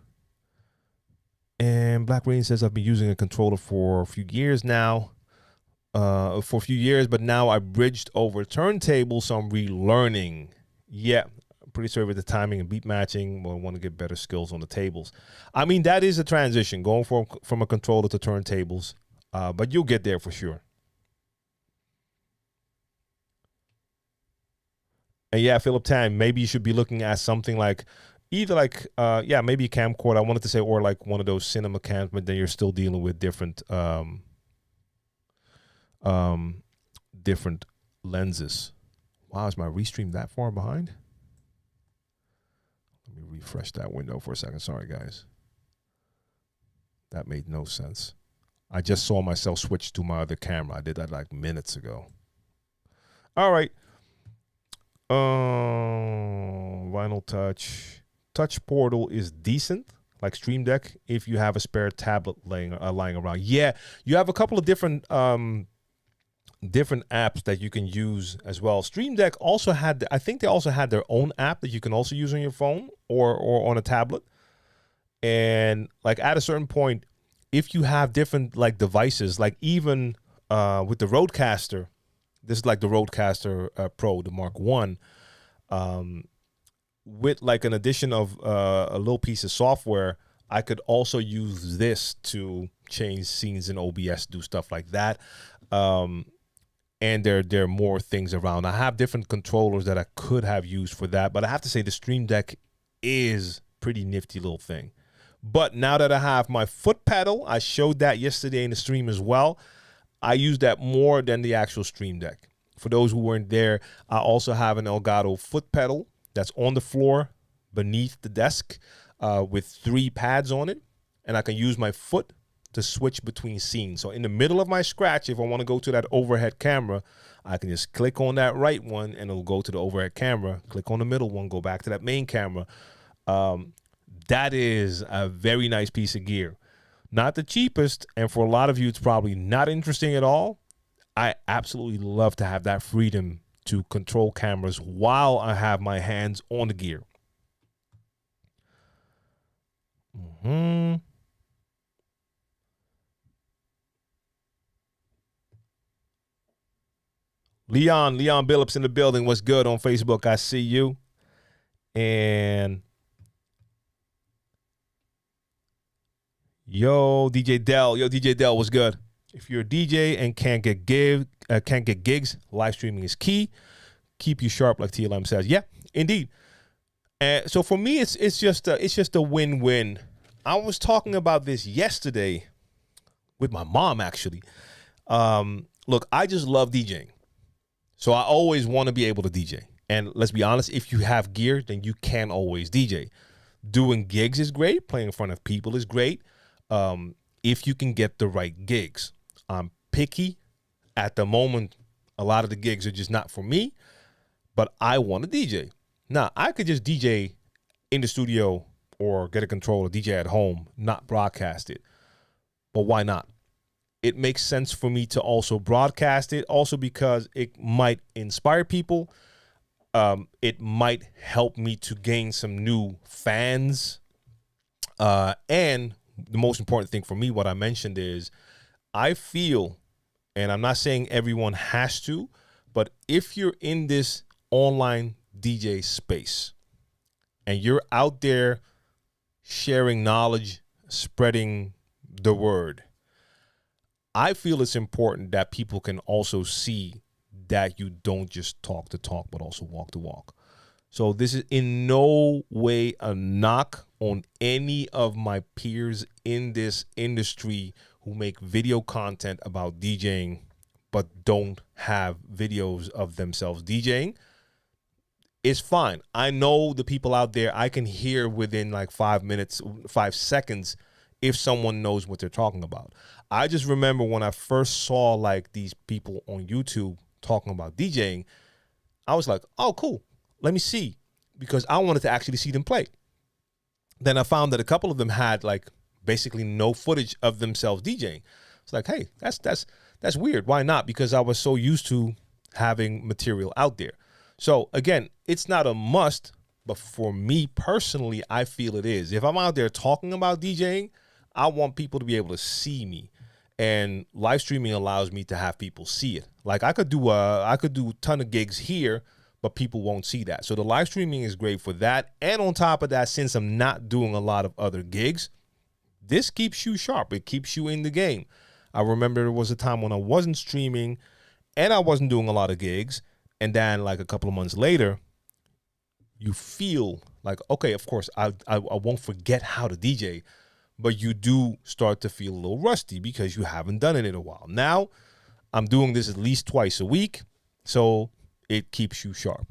And Black Rain says, I've been using a controller for a few years now. But now I bridged over turntables, so I'm relearning. Yeah, I'm pretty sure with the timing and beat matching, but I want to get better skills on the tables. I mean, that is a transition, going from a controller to turntables, but you'll get there for sure. And yeah, Philip Tan, maybe you should be looking at something like either maybe a camcorder. I wanted to say, or like one of those cinema cams, but then you're still dealing with different different lenses. Wow, is my restream that far behind? Let me refresh that window for a second. Sorry, guys. That made no sense. I just saw myself switch to my other camera. I did that like minutes ago. All right. Vinyl Touch Portal is decent, like Stream Deck, if you have a spare tablet lying around. Yeah, you have a couple of different apps that you can use as well. Stream Deck also had, I think they also had their own app that you can also use on your phone or on a tablet. And like at a certain point, if you have different like devices, like even with the Rodecaster, this is like the Rodecaster Pro, the Mark I, with like an addition of a little piece of software, I could also use this to change scenes in OBS, do stuff like that. And there are more things around. I have different controllers that I could have used for that, but I have to say the Stream Deck is pretty nifty little thing. But now that I have my foot pedal, I showed that yesterday in the stream as well, I use that more than the actual Stream Deck. For those who weren't there, I also have an Elgato foot pedal that's on the floor beneath the desk with 3 pads on it, and I can use my foot to switch between scenes. So in the middle of my scratch, if I want to go to that overhead camera, I can just click on that right one and it'll go to the overhead camera, click on the middle one, go back to that main camera. That is a very nice piece of gear. Not the cheapest, and for a lot of you, it's probably not interesting at all. I absolutely love to have that freedom to control cameras while I have my hands on the gear. Leon Billups in the building. What's good on Facebook? I see you. And DJ Dell, what's good? If you're a DJ and can't get gigs, live streaming is key. Keep you sharp, like TLM says. Yeah, indeed. So for me, it's just a win-win. I was talking about this yesterday with my mom, actually. Look, I just love DJing, so I always want to be able to DJ. And let's be honest, if you have gear, then you can always DJ. Doing gigs is great. Playing in front of people is great. If you can get the right gigs. I'm picky. At the moment, a lot of the gigs are just not for me, but I want to DJ. Now, I could just DJ in the studio or get a controller, DJ at home, not broadcast it. But why not? It makes sense for me to also broadcast it, also because it might inspire people. It might help me to gain some new fans. And the most important thing for me, what I mentioned is I feel, and I'm not saying everyone has to, but if you're in this online DJ space and you're out there sharing knowledge, spreading the word, I feel it's important that people can also see that you don't just talk the talk, but also walk the walk. So this is in no way a knock on any of my peers in this industry who make video content about DJing, but don't have videos of themselves DJing. It's fine. I know the people out there, I can hear within like 5 minutes, 5 seconds, if someone knows what they're talking about. I just remember when I first saw like these people on YouTube talking about DJing, I was like, oh, cool. Let me see, because I wanted to actually see them play. Then I found that a couple of them had like basically no footage of themselves DJing. It's like, hey, that's weird. Why not? Because I was so used to having material out there. So again, it's not a must, but for me personally, I feel it is. If I'm out there talking about DJing, I want people to be able to see me. And live streaming allows me to have people see it. Like I could do a ton of gigs here, but people won't see that. So the live streaming is great for that. And on top of that, since I'm not doing a lot of other gigs, this keeps you sharp. It keeps you in the game. I remember there was a time when I wasn't streaming and I wasn't doing a lot of gigs. And then like a couple of months later, you feel like, okay, of course, I won't forget how to DJ, but you do start to feel a little rusty because you haven't done it in a while. Now, I'm doing this at least twice a week, so it keeps you sharp.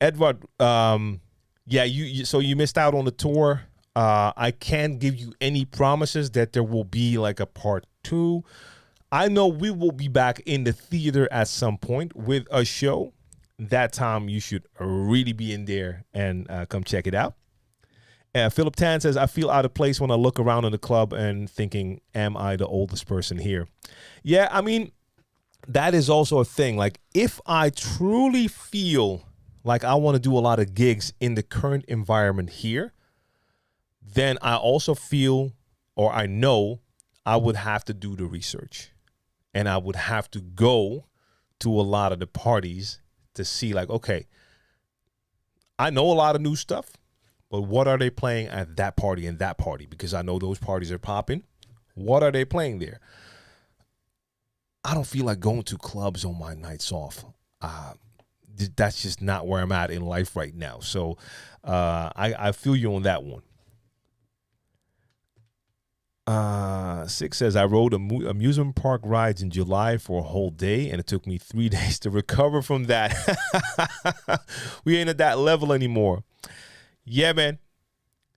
Edward, so you missed out on the tour. I can't give you any promises that there will be like a part 2. I know we will be back in the theater at some point with a show. That time you should really be in there and come check it out. Philip Tan says, I feel out of place when I look around in the club and thinking, am I the oldest person here? Yeah, I mean, that is also a thing. Like, if I truly feel like I want to do a lot of gigs in the current environment here, then I also feel, or I know, I would have to do the research. And I would have to go to a lot of the parties to see, like, okay, I know a lot of new stuff, but what are they playing at that party and that party? Because I know those parties are popping. What are they playing there? I don't feel like going to clubs on my nights off. That's just not where I'm at in life right now. So I feel you on that one. 6 says, I rode amusement park rides in July for a whole day, and it took me 3 days to recover from that. We ain't at that level anymore. Yeah, man.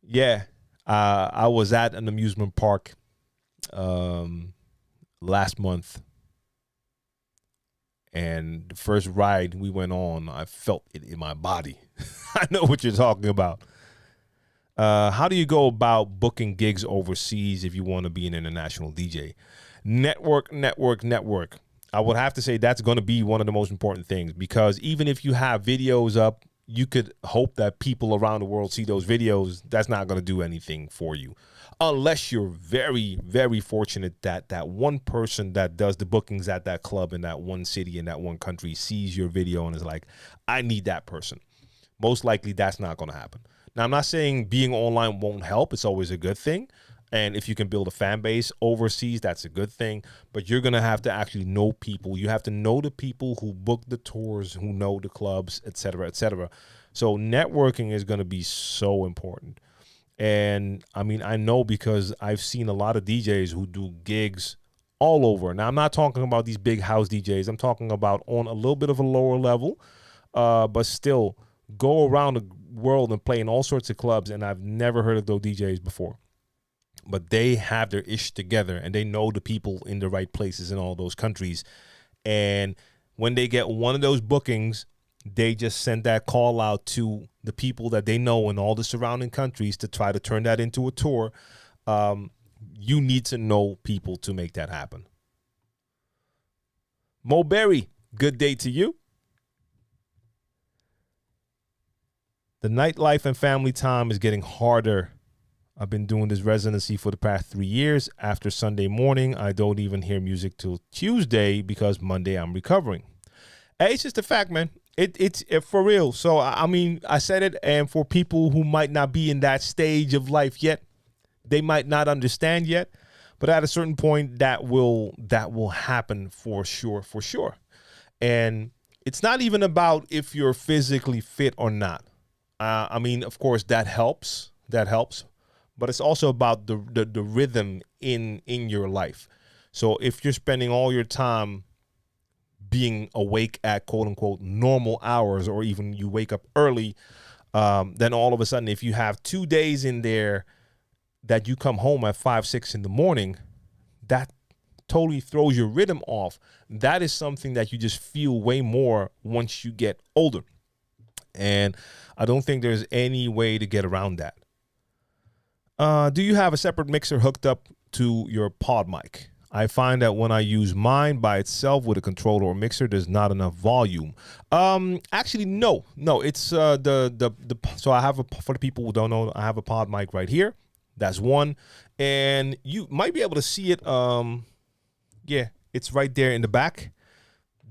Yeah. I was at an amusement park last month, and the first ride we went on, I felt it in my body. I know what you're talking about. How do you go about booking gigs overseas if you want to be an international DJ? Network. I would have to say that's going to be one of the most important things, because even if you have videos up, you could hope that people around the world see those videos. That's not going to do anything for you, unless you're very, very fortunate that that one person that does the bookings at that club in that one city in that one country sees your video and is like, I need that person. Most likely that's not going to happen. Now, I'm not saying being online won't help. It's always a good thing. And if you can build a fan base overseas, that's a good thing. But you're going to have to actually know people. You have to know the people who book the tours, who know the clubs, et cetera, et cetera. So networking is going to be so important. And, I mean, I know because I've seen a lot of DJs who do gigs all over. Now, I'm not talking about these big house DJs. I'm talking about on a little bit of a lower level, but still go around the world and play in all sorts of clubs, and I've never heard of those DJs before. But they have their ish together, and they know the people in the right places in all those countries. And when they get one of those bookings, they just send that call out to the people that they know in all the surrounding countries to try to turn that into a tour. You need to know people to make that happen. Mo Berry, Good day to you. The nightlife and family time is getting harder. I've been doing this residency for the past 3 years. After Sunday morning, I don't even hear music till Tuesday because Monday I'm recovering. Hey, it's just a fact, man. It's for real. So, I mean, I said it, and for people who might not be in that stage of life yet, they might not understand yet. But at a certain point, that will happen for sure. And it's not even about if you're physically fit or not. I mean, of course, that helps. But it's also about the rhythm in your life. So if you're spending all your time being awake at quote unquote normal hours, or even you wake up early, then all of a sudden, if you have 2 days in there that you come home at 5, 6 in the morning, that totally throws your rhythm off. That is something that you just feel way more once you get older. And I don't think there's any way to get around that. Do you have a separate mixer hooked up to your pod mic? I find that when I use mine by itself with a controller or mixer, there's not enough volume. Actually, no. It's so I have for the people who don't know, I have a pod mic right here. That's one, and you might be able to see it. Yeah, it's right there in the back.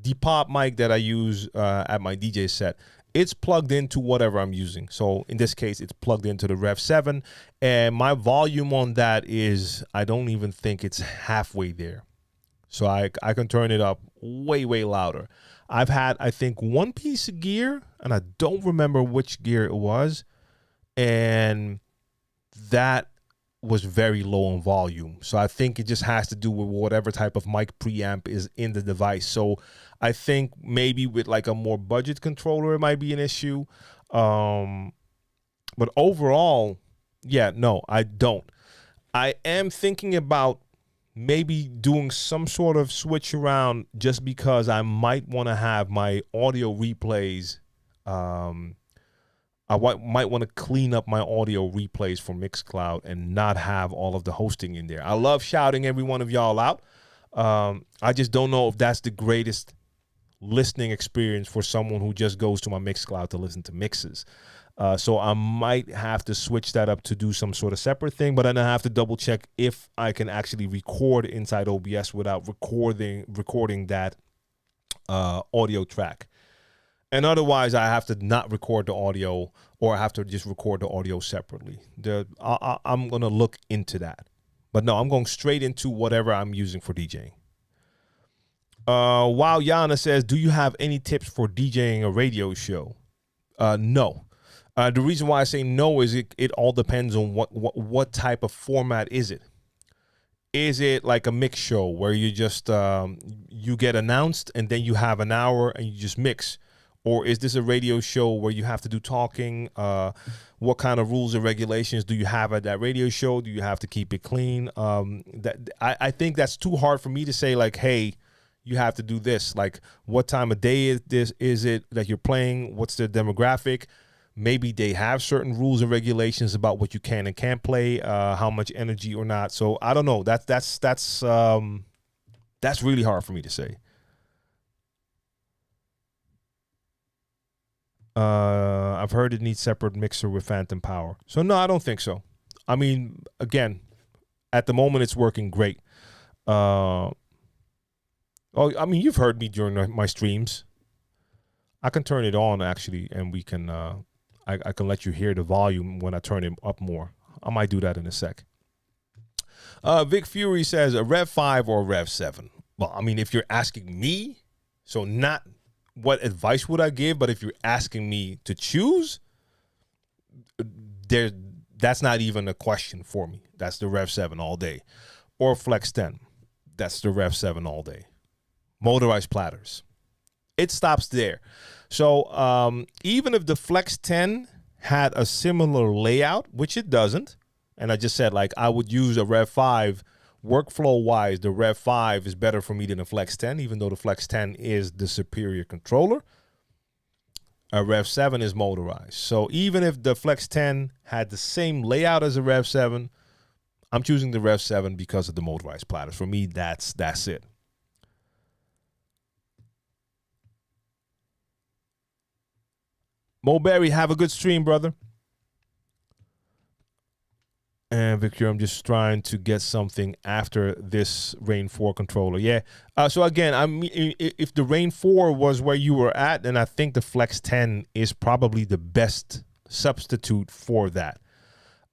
The pod mic that I use at my DJ set, it's plugged into whatever I'm using. So in this case, it's plugged into the Rev 7, and my volume on that is, I don't even think it's halfway there. So I can turn it up way louder. I've had, I think, one piece of gear, and I don't remember which gear it was, and that was very low on volume. So I think it just has to do with whatever type of mic preamp is in the device. So I think maybe with like a more budget controller, it might be an issue. But overall, yeah, no, I don't. I am thinking about maybe doing some sort of switch around, just because I might want to have my audio replays. I might want to clean up my audio replays for Mixcloud and not have all of the hosting in there. I love shouting every one of y'all out. I just don't know if that's the greatest listening experience for someone who just goes to my Mixcloud to listen to mixes. So I might have to switch that up to do some sort of separate thing, but then I have to double check if I can actually record inside OBS without recording that audio track. And otherwise, I have to not record the audio, or I have to just record the audio separately. I'm going to look into that. But no, I'm going straight into whatever I'm using for DJing. Wow, Yana says, do you have any tips for DJing a radio show? No. The reason why I say no is it all depends on what type of format is it. Is it like a mix show where you just you get announced and then you have an hour and you just mix? Or is this a radio show where you have to do talking? What kind of rules and regulations do you have at that radio show? Do you have to keep it clean? I think that's too hard for me to say, like, hey, you have to do this. Like, what time of day is it that you're playing? What's the demographic? Maybe they have certain rules and regulations about what you can and can't play, how much energy or not. So I don't know. That's really hard for me to say. I've heard it needs separate mixer with phantom power. So no, I don't think so. I mean, again, at the moment it's working great. I mean, you've heard me during my streams. I can turn it on actually, and we can. I can let you hear the volume when I turn it up more. I might do that in a sec. Vic Fury says a Rev 5 or a Rev 7. Well, I mean, if you're asking me, so not what advice would I give, but if you're asking me to choose, that's not even a question for me. That's the Rev 7 all day. Or Flex 10. That's the Rev 7 all day. Motorized platters. It stops there. So even if the Flex 10 had a similar layout, which it doesn't, and I just said, like, I would use a Rev 5 workflow wise, the Rev 5 is better for me than the Flex 10, even though the Flex 10 is the superior controller. A Rev 7 is motorized. So even if the Flex 10 had the same layout as a Rev 7, I'm choosing the Rev 7 because of the motorized platters. For me, that's it. Mulberry, have a good stream, brother. And Victor, I'm just trying to get something after this Rain 4 controller. Yeah. So again, I mean, if the Rain 4 was where you were at, then I think the Flex 10 is probably the best substitute for that.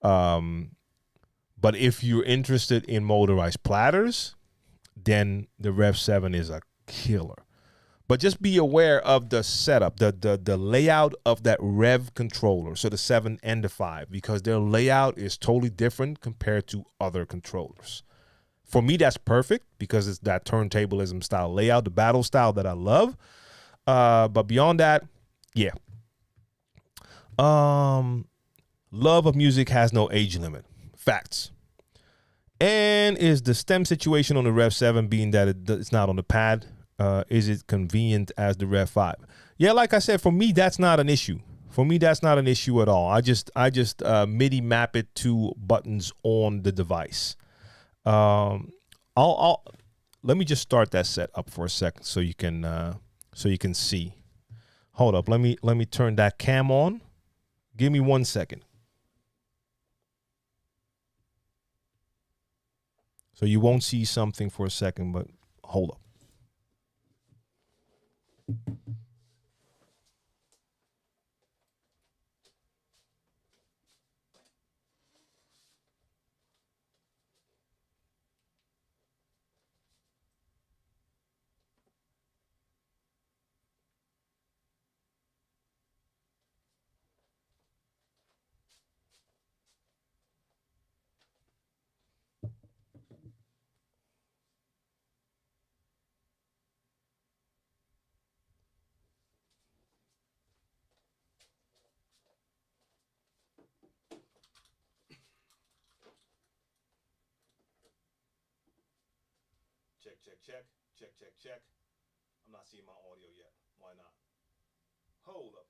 But if you're interested in motorized platters, then the Rev 7 is a killer. But just be aware of the setup, the layout of that Rev controller, so the 7 and the 5, because their layout is totally different compared to other controllers. For me, that's perfect because it's that turntablism style layout, the battle style that I love. But beyond that, yeah. Love of music has no age limit. Facts. And is the stem situation on the Rev 7 being that it's not on the pad? Is it convenient as the Rev 5? Yeah, like I said, for me, that's not an issue. For me, that's not an issue at all. I just MIDI map it to buttons on the device. I'll let me just start that set up for a second so you can see. Hold up, let me turn that cam on. Give me 1 second. So you won't see something for a second, but hold up. Check. I'm not seeing my audio yet. Why not? Hold up.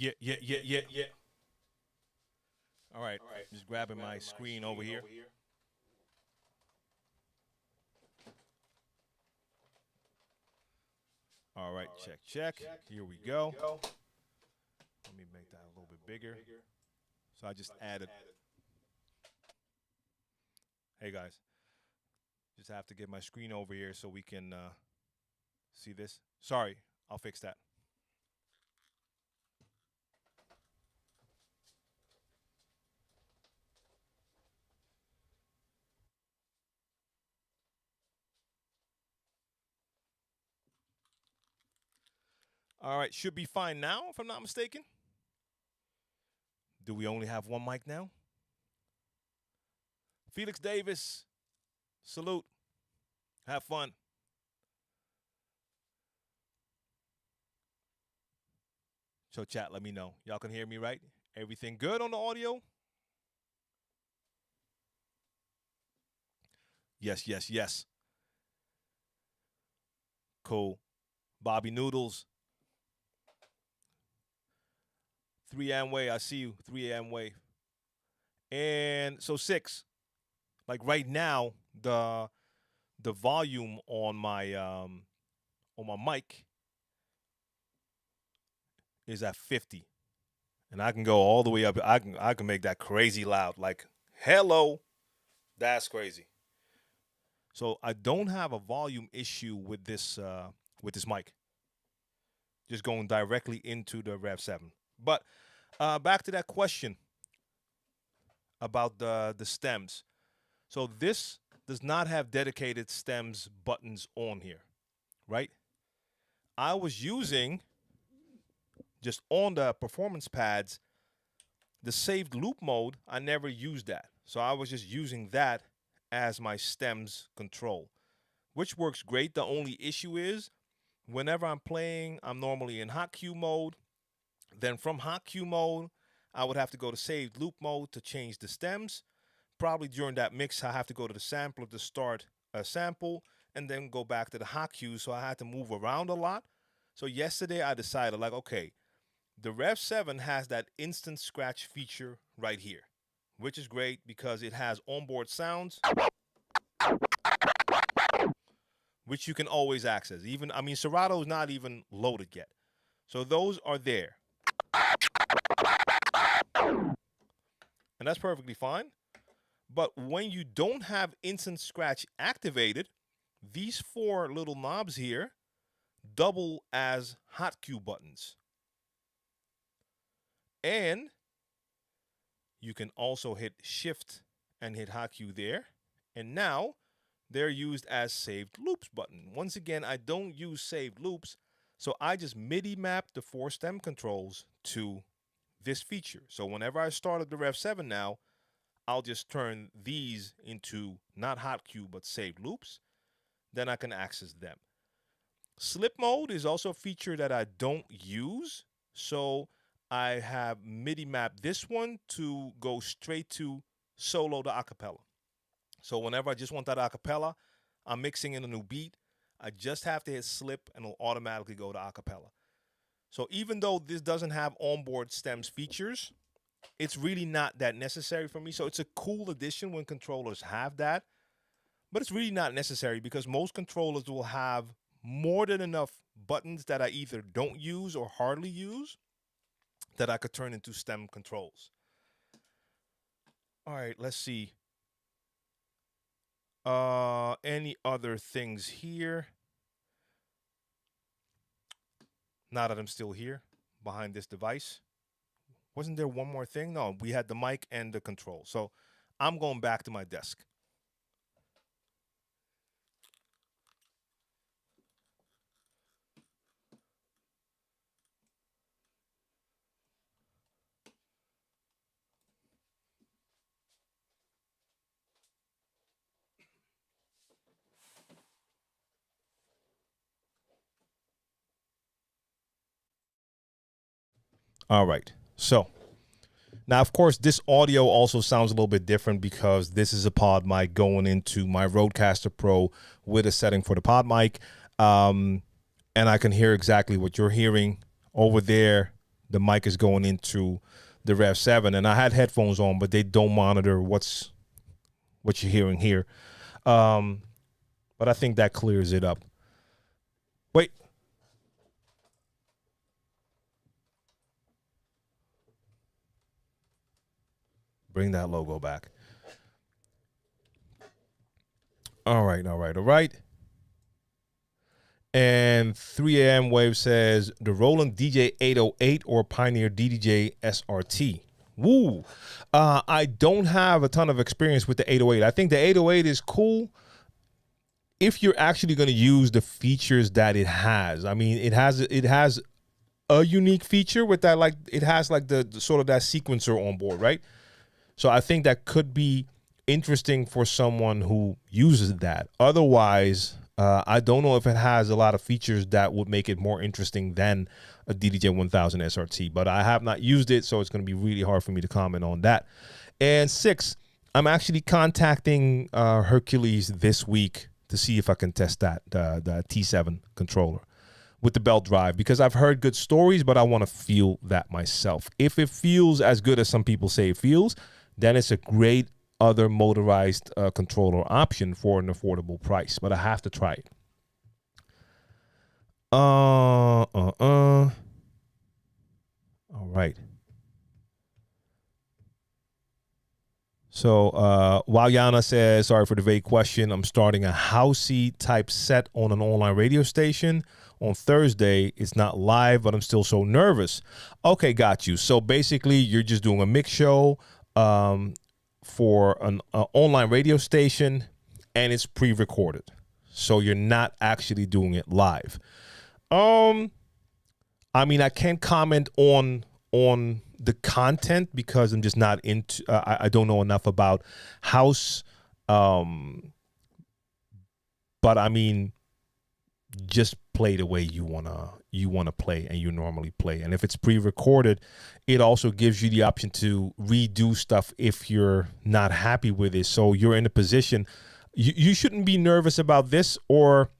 Yeah. All right. Just grabbing my screen over here. All right, check. Here we go. Let me make that a little bit bigger. So I just added. Hey guys, just have to get my screen over here so we can see this. Sorry, I'll fix that. All right, should be fine now, if I'm not mistaken. Do we only have one mic now? Felix Davis, salute. Have fun. So chat, let me know. Y'all can hear me, right? Everything good on the audio? Yes. Cool. Bobby Noodles. 3 a.m. way. I see you. 3 a.m. way. And so 6. Like right now, the volume on my mic is at 50. And I can go all the way up. I can make that crazy loud. Like, hello. That's crazy. So I don't have a volume issue with this mic. Just going directly into the Rev 7. But back to that question. about the stems. So this does not have dedicated stems buttons on here, right? I was using just on the performance pads the saved loop mode. I never used that, so I was just using that as my stems control, which works great. The only issue is whenever I'm playing, I'm normally in hot cue mode. Then from hot cue mode, I would have to go to saved loop mode to change the stems. Probably during that mix, I have to go to the sampler to start a sample and then go back to the hot cue. So I had to move around a lot. So yesterday I decided, like, okay, the Rev 7 has that instant scratch feature right here, which is great because it has onboard sounds, which you can always access. Even, I mean, Serato is not even loaded yet. So those are there. And that's perfectly fine. But when you don't have instant scratch activated, these four little knobs here double as hot cue buttons. And you can also hit shift and hit hot cue there. And now they're used as saved loops button. Once again, I don't use saved loops, so I just MIDI map the four stem controls to this feature. So whenever I start up the Rev 7 now, I'll just turn these into not hot cue but saved loops. Then I can access them. Slip mode is also a feature that I don't use, so I have MIDI mapped this one to go straight to solo to acapella. So whenever I just want that acapella, I'm mixing in a new beat, I just have to hit slip and it'll automatically go to acapella. So even though this doesn't have onboard stems features, it's really not that necessary for me. So it's a cool addition when controllers have that, but it's really not necessary because most controllers will have more than enough buttons that I either don't use or hardly use that I could turn into stem controls. All right, let's see. Any other things here? Now that I'm still here behind this device. Wasn't there one more thing? No, we had the mic and the control. So I'm going back to my desk. All right. So now, of course, this audio also sounds a little bit different because this is a pod mic going into my Rodecaster Pro with a setting for the pod mic. And I can hear exactly what you're hearing over there. The mic is going into the Rev 7, and I had headphones on, but they don't monitor what you're hearing here. But I think that clears it up. Wait. Bring that logo back. All right. And 3 a.m. Wave says the Roland DJ 808 or Pioneer DDJ SRT. Woo. I don't have a ton of experience with the 808. I think the 808 is cool if you're actually going to use the features that it has. I mean, it has a unique feature with that, like it has like the sort of that sequencer on board, right? So I think that could be interesting for someone who uses that. Otherwise, I don't know if it has a lot of features that would make it more interesting than a DDJ 1000 SRT, but I have not used it, so it's going to be really hard for me to comment on that. And 6, I'm actually contacting Hercules this week to see if I can test that, the T7 controller with the belt drive, because I've heard good stories, but I want to feel that myself. If it feels as good as some people say it feels, then it's a great other motorized controller option for an affordable price, but I have to try it. All right. So Walyana says, sorry for the vague question. I'm starting a housey type set on an online radio station on Thursday. It's not live, but I'm still so nervous. Okay, got you. So basically, you're just doing a mix show. for an online radio station, and it's pre-recorded, so you're not actually doing it live. I mean, I can't comment on the content because I'm just not into. I don't know enough about house. But I mean, just play the way you wanna play and you normally play. And if it's pre-recorded, it also gives you the option to redo stuff if you're not happy with it. So you're in a position. You shouldn't be nervous about this, or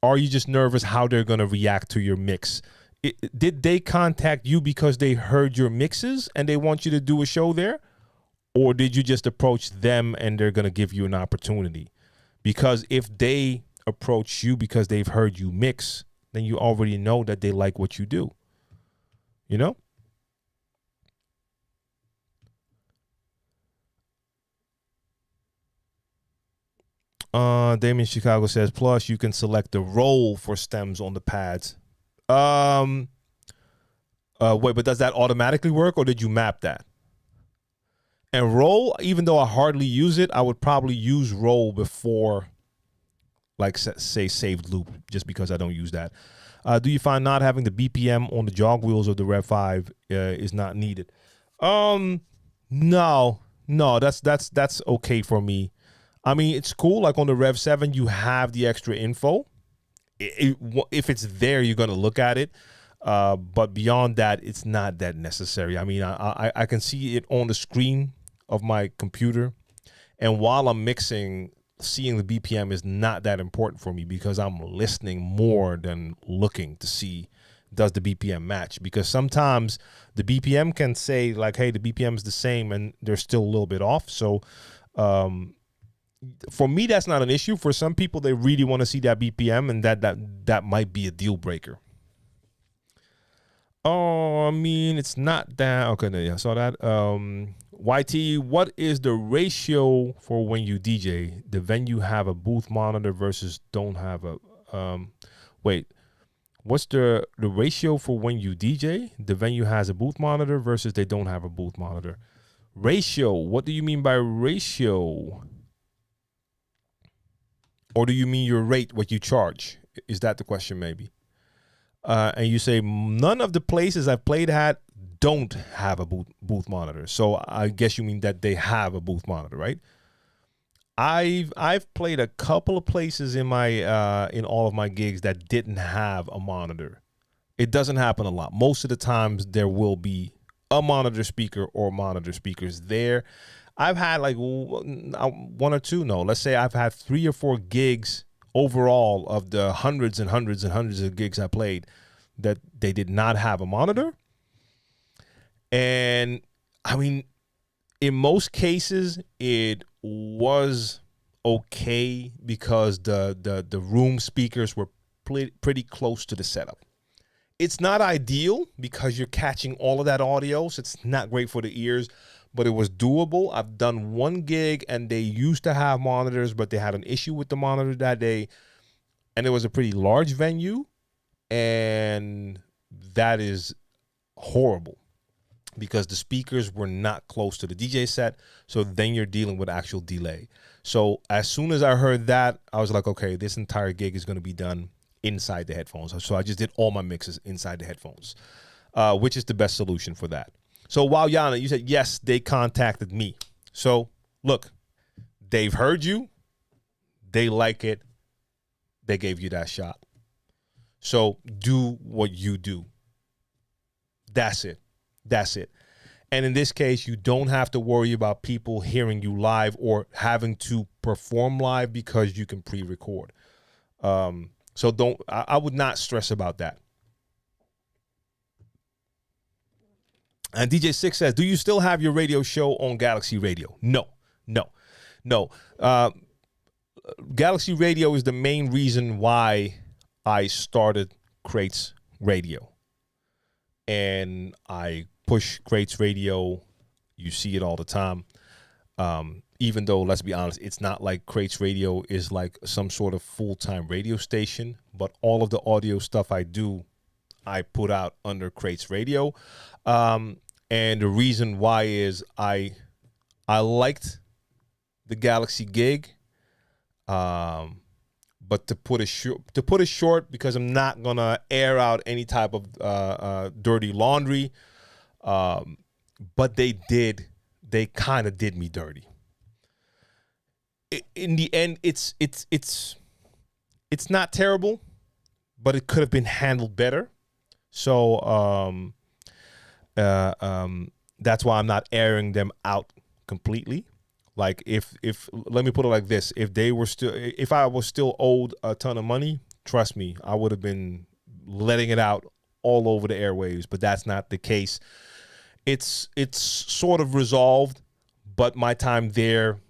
are you just nervous how they're gonna react to your mix? Did they contact you because they heard your mixes and they want you to do a show there? Or did you just approach them and they're going to give you an opportunity? Because if they approach you because they've heard you mix, then you already know that they like what you do. You know? Damien Chicago says, plus you can select the roll for stems on the pads. Wait, but does that automatically work, or did you map that? And roll, even though I hardly use it, I would probably use roll before, like, say, saved loop, just because I don't use that. Do you find not having the BPM on the jog wheels of the Rev 5 is not needed? No, that's okay for me. I mean, it's cool. Like on the Rev 7, you have the extra info. If it's there, you're going to look at it. But beyond that, it's not that necessary. I mean, I can see it on the screen of my computer. And while I'm mixing, seeing the BPM is not that important for me because I'm listening more than looking to see, does the BPM match? Because sometimes the BPM can say like, hey, the BPM is the same and they're still a little bit off. So for me, that's not an issue. For some people, they really want to see that BPM, and that might be a deal breaker. Oh, I mean, it's not that. Okay, no, yeah, I saw that. YT, what is the ratio for when you DJ? The venue have a booth monitor versus don't have a. Wait, what's the ratio for when you DJ? The venue has a booth monitor versus they don't have a booth monitor. Ratio. What do you mean by ratio? Or do you mean your rate, what you charge? Is that the question, maybe? And you say none of the places I've played at don't have a booth monitor. So I guess you mean that they have a booth monitor, right? I've played a couple of places in my in all of my gigs that didn't have a monitor. It doesn't happen a lot. Most of the times there will be a monitor speaker or monitor speakers there. I've had like one or two. No, let's say I've had 3 or 4 gigs overall of the hundreds and hundreds and hundreds of gigs I played that they did not have a monitor. And I mean, in most cases, it was okay because the room speakers were pretty close to the setup. It's not ideal because you're catching all of that audio, so it's not great for the ears, but it was doable. I've done one gig and they used to have monitors, but they had an issue with the monitor that day. And it was a pretty large venue, and that is horrible because the speakers were not close to the DJ set. So then you're dealing with actual delay. So as soon as I heard that, I was like, okay, this entire gig is going to be done inside the headphones. So I just did all my mixes inside the headphones, which is the best solution for that. So while Yana, you said, yes, they contacted me. So look, they've heard you. They like it. They gave you that shot. So do what you do. That's it. That's it. And in this case, you don't have to worry about people hearing you live or having to perform live because you can pre-record. So I would not stress about that. And DJ Six says, do you still have your radio show on Galaxy Radio? No. Galaxy Radio is the main reason why I started Crates Radio. And I push Crates Radio. You see it all the time. Even though, let's be honest, it's not like Crates Radio is like some sort of full-time radio station. But all of the audio stuff I do, I put out under Crates Radio. And the reason why is I liked the Galaxy gig. But to put it short, because I'm not gonna air out any type of dirty laundry. But they kind of did me dirty. In the end, it's not terrible, but it could have been handled better. So that's why I'm not airing them out completely. Like if let me put it like this, if I was still owed a ton of money, trust me, I would have been letting it out all over the airwaves, but that's not the case. It's sort of resolved, but my time there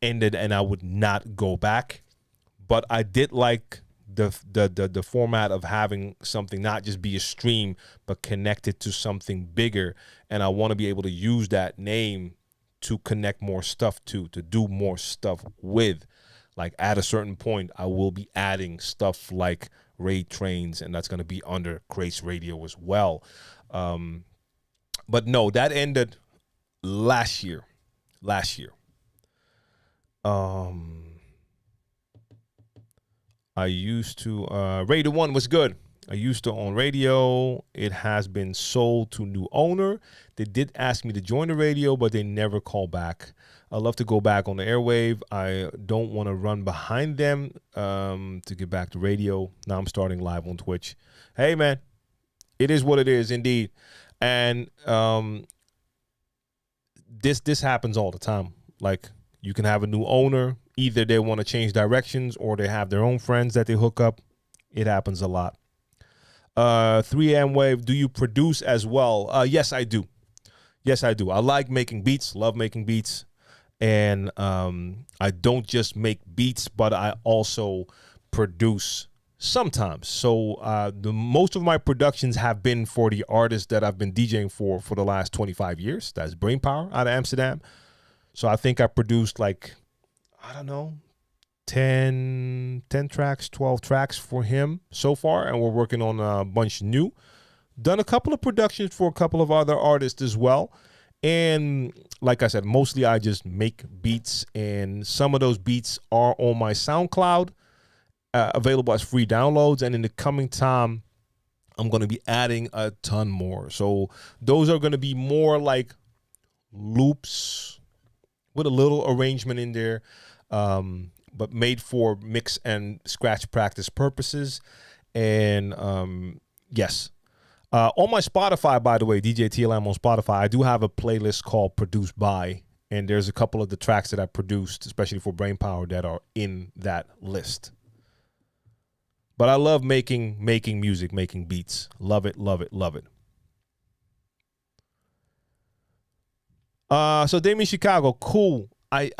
ended and I would not go back. But I did like the format of having something not just be a stream, but connected to something bigger. And I want to be able to use that name to connect more stuff to do more stuff with. Like at a certain point, I will be adding stuff like Raid Trains, and that's going to be under Craze Radio as well. But no, that ended last year. I used to, Radio 1 was good. I used to own radio. It has been sold to new owner. They did ask me to join the radio, but they never called back. I'd love to go back on the airwave. I don't want to run behind them to get back to radio. Now I'm starting live on Twitch. Hey, man, it is what it is, indeed. And this happens all the time. Like, you can have a new owner. Either they want to change directions or they have their own friends that they hook up. It happens a lot. 3am Wave, do you produce as well? Yes, I do. I like making beats, love making beats. And I don't just make beats, but I also produce sometimes. So the most of my productions have been for the artists that I've been DJing for the last 25 years. That's Brainpower out of Amsterdam. So I think I produced like, I don't know, 10 tracks, 12 tracks for him so far. And we're working on a bunch new. Done a couple of productions for a couple of other artists as well. And like I said, mostly I just make beats, and some of those beats are on my SoundCloud, available as free downloads. And in the coming time, I'm going to be adding a ton more. So those are going to be more like loops with a little arrangement in there, but made for mix and scratch practice purposes. And yes. On my Spotify, by the way, DJ TLM on Spotify, I do have a playlist called Produced By, and there's a couple of the tracks that I produced, especially for Brainpower, that are in that list. But I love making music, making beats. Love it. So Damien Chicago, cool. I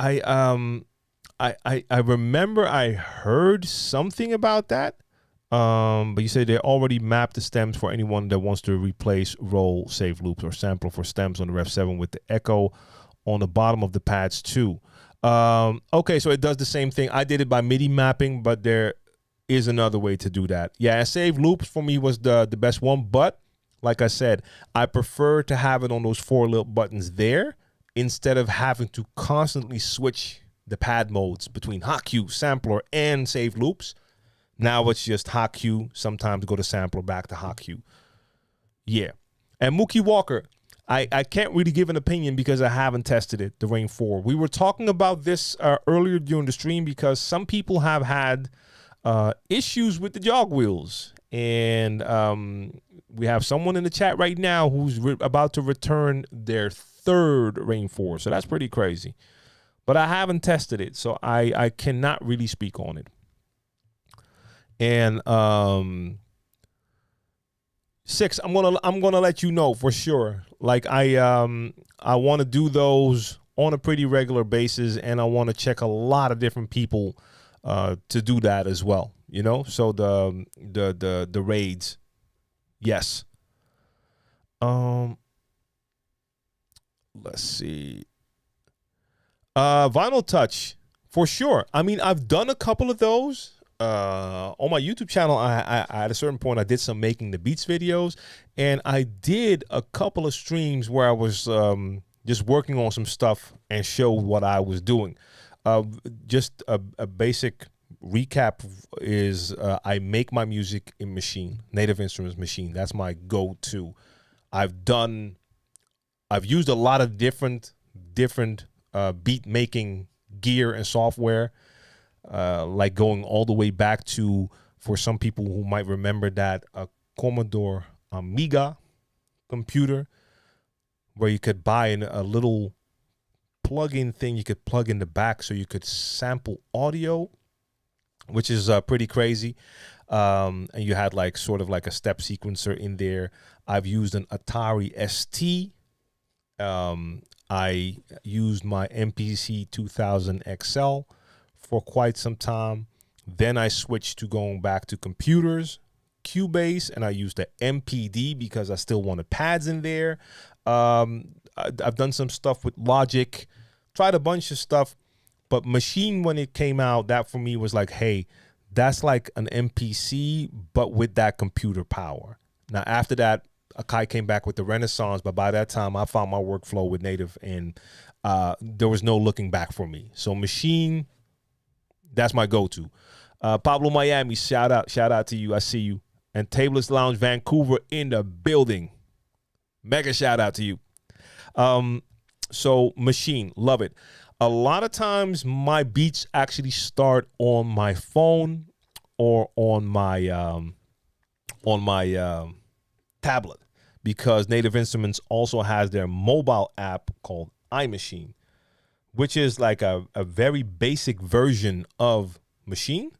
remember I heard something about that. But you say they already mapped the stems for anyone that wants to replace, roll, save loops, or sample for stems on the Rev 7 with the echo on the bottom of the pads too. Okay, so it does the same thing. I did it by MIDI mapping, but there is another way to do that. Yeah, save loops for me was the best one, but like I said, I prefer to have it on those 4 little buttons there instead of having to constantly switch the pad modes between hot cue, sampler, and save loops. Now it's just hot cue, sometimes go to sampler, back to hot cue. Yeah. And Mookie Walker, I can't really give an opinion because I haven't tested it, the Rain 4. We were talking about this earlier during the stream because some people have had issues with the jog wheels. And we have someone in the chat right now who's about to return their 3rd Rain 4. So that's pretty crazy. But I haven't tested it, so I cannot really speak on it. And 6, I'm gonna let you know for sure. Like I want to do those on a pretty regular basis, and I want to check a lot of different people to do that as well. You know, so the raids, yes. Let's see. Vinyl Touch for sure. I mean, I've done a couple of those. On my YouTube channel, I at a certain point I did some making the beats videos, and I did a couple of streams where I was just working on some stuff and show what I was doing. Just a basic recap is I make my music in Machine, Native Instruments Machine. That's my go-to. I've used a lot of different beat making gear and software, like going all the way back to, for some people who might remember that, a Commodore Amiga computer, where you could buy a little plug-in thing you could plug in the back so you could sample audio, which is pretty crazy. And you had like sort of like a step sequencer in there. I've used an Atari ST. I used my MPC 2000 XL for quite some time. Then I switched to going back to computers, Cubase, and I used the MPD because I still wanted pads in there. I've done some stuff with Logic, tried a bunch of stuff, but Machine, when it came out, that for me was like, hey, that's like an MPC, but with that computer power. Now, after that, Akai came back with the Renaissance, but by that time, I found my workflow with Native, and there was no looking back for me. So Machine, that's my go-to. Pablo Miami, shout out to you. I see you. And Tablet's Lounge Vancouver in the building. Mega shout out to you. So Machine, love it. A lot of times my beats actually start on my phone or on my tablet, because Native Instruments also has their mobile app called iMachine, which is like a very basic version of Machine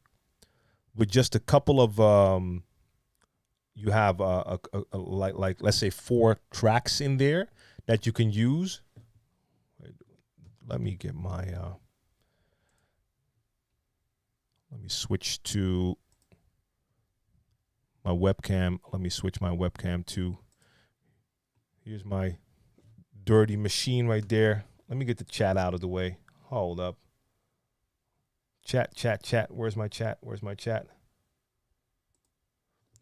with just a couple of you have like let's say 4 tracks in there that you can use. Let me get my let me switch to my webcam. Let me switch my webcam to, here's my dirty machine right there. Let me get the chat out of the way. Hold up. Chat. Where's my chat? All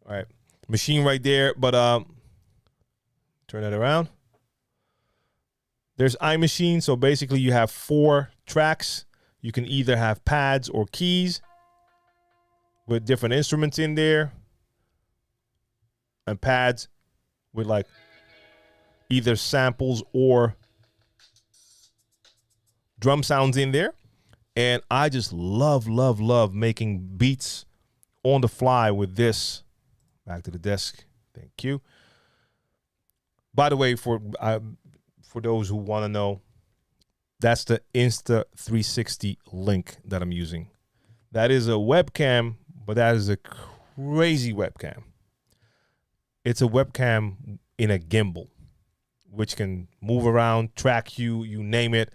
right. Machine right there, but turn that around. There's iMachine. So basically you have 4 tracks. You can either have pads or keys with different instruments in there, and pads with like either samples or drum sounds in there. And I just love making beats on the fly with this. Back to the desk. Thank you. By the way, for those who want to know, that's the Insta360 link that I'm using. That is a webcam, but that is a crazy webcam. It's a webcam in a gimbal, which can move around, track you, you name it.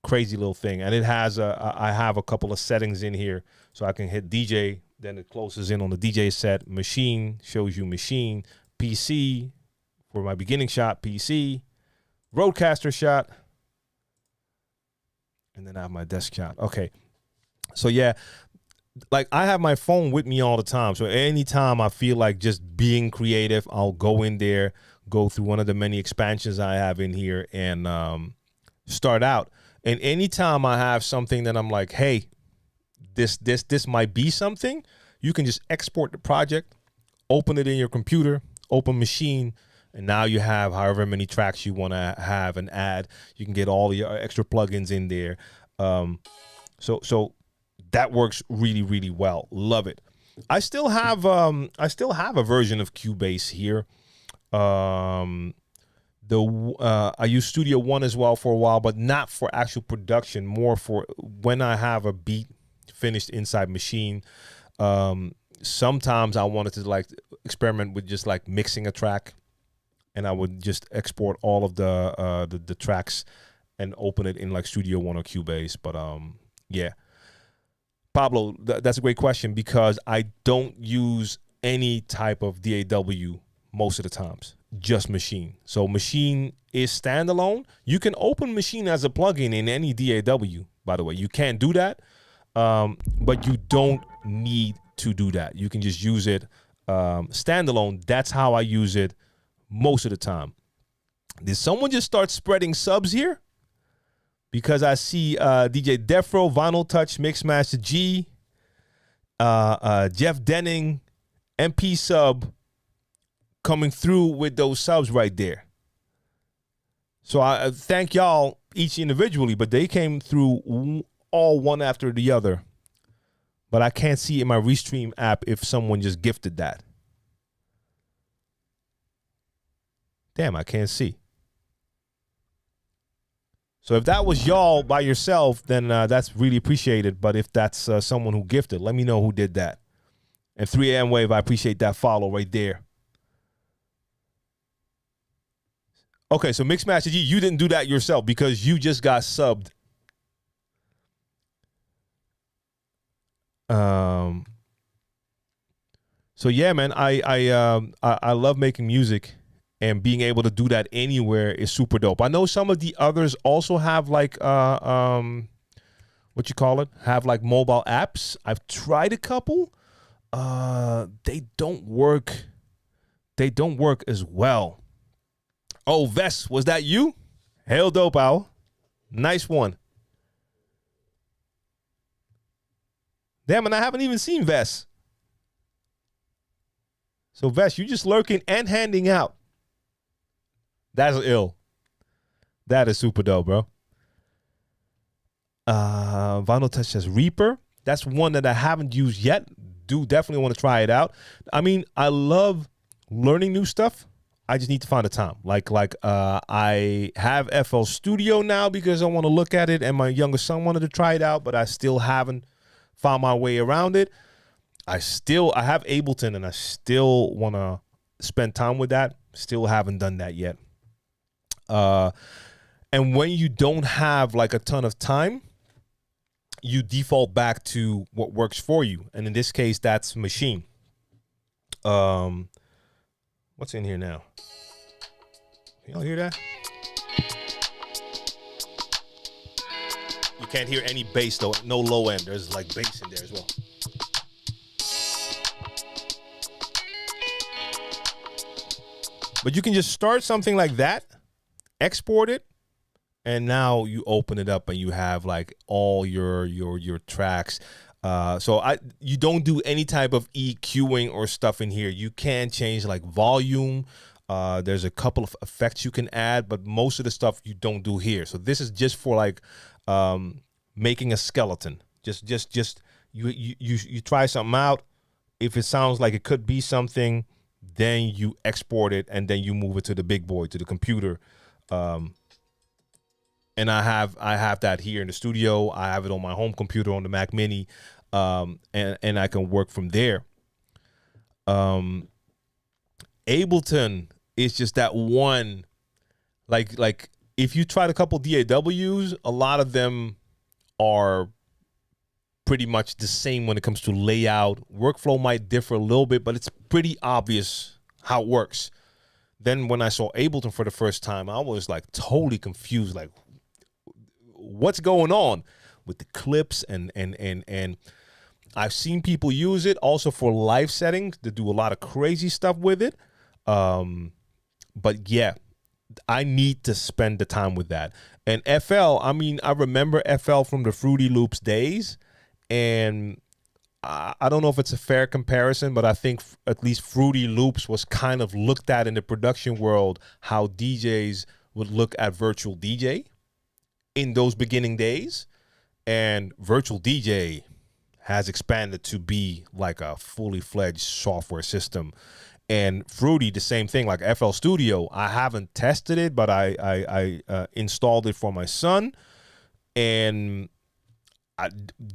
Crazy little thing. And it has I have a couple of settings in here, so I can hit DJ, then it closes in on the DJ set. Machine shows you machine. PC for my beginning shot, PC. Roadcaster shot. And then I have my desk shot. Okay. So yeah, like I have my phone with me all the time. So anytime I feel like just being creative, I'll go in there, go through one of the many expansions I have in here, and start out. And anytime I have something that I'm like, hey, this might be something, you can just export the project, open it in your computer, open Machine, and now you have however many tracks you want to have and add. You can get all your extra plugins in there. So that works really well. Love it. I still have a version of Cubase here. I use Studio One as well for a while, but not for actual production, more for when I have a beat finished inside Machine. Sometimes I wanted to like experiment with just like mixing a track, and I would just export all of the tracks and open it in like Studio One or Cubase. But yeah, Pablo, that's a great question, because I don't use any type of DAW most of the times, just Machine. So Machine is standalone. You can open Machine as a plugin in any DAW, by the way. You can't do that, but you don't need to do that. You can just use it standalone. That's how I use it most of the time. Did someone just start spreading subs here? Because I see DJ Defro, Vinyl Touch, Mixmaster G, Jeff Denning, MP Sub coming through with those subs right there. So I thank y'all each individually, but they came through all one after the other. But I can't see in my Restream app if someone just gifted that. Damn, I can't see. So if that was y'all by yourself, then that's really appreciated. But if that's someone who gifted, let me know who did that. And 3 a.m. Wave, I appreciate that follow right there. Okay, so Mixmaster G, you didn't do that yourself because you just got subbed. So yeah, man, I love making music. And being able to do that anywhere is super dope. I know some of the others also have like what you call it? Have like mobile apps. I've tried a couple. They don't work. They don't work as well. Oh, Vess, was that you? Hell dope, Al. Nice one. Damn, and I haven't even seen Vess. So Vess, you just lurking and handing out. That's ill. That is super dope, bro. Vinyl Touch says Reaper. That's one that I haven't used yet. Do definitely want to try it out. I mean, I love learning new stuff. I just need to find the time. Like I have FL Studio now because I want to look at it, and my younger son wanted to try it out, but I still haven't found my way around it. I have Ableton, and I still want to spend time with that. Still haven't done that yet. And when you don't have like a ton of time, you default back to what works for you. And in this case, that's Machine. What's in here now? Y'all hear that? You can't hear any bass though. No low end. There's like bass in there as well. But you can just start something like that, export it, and now you open it up and you have like all your tracks. So you don't do any type of EQing or stuff in here. You can change like volume. There's a couple of effects you can add, but most of the stuff you don't do here. So this is just for like making a skeleton. Just you try something out. If it sounds like it could be something, then you export it and then you move it to the big boy, to the computer. And I have that here in the studio. I have it on my home computer on the Mac Mini, and I can work from there. Ableton is just that one, like if you tried a couple DAWs, a lot of them are pretty much the same when it comes to layout. Workflow might differ a little bit, but it's pretty obvious how it works. Then when I saw Ableton for the first time, I was like totally confused, like what's going on with the clips and I've seen people use it also for live settings to do a lot of crazy stuff with it. But yeah, I need to spend the time with that. And FL, I mean, I remember FL from the Fruity Loops days, and I don't know if it's a fair comparison, but I think at least Fruity Loops was kind of looked at in the production world how DJs would look at Virtual DJ in those beginning days. And Virtual DJ has expanded to be like a fully fledged software system. And Fruity, the same thing, like FL Studio. I haven't tested it, but I installed it for my son. And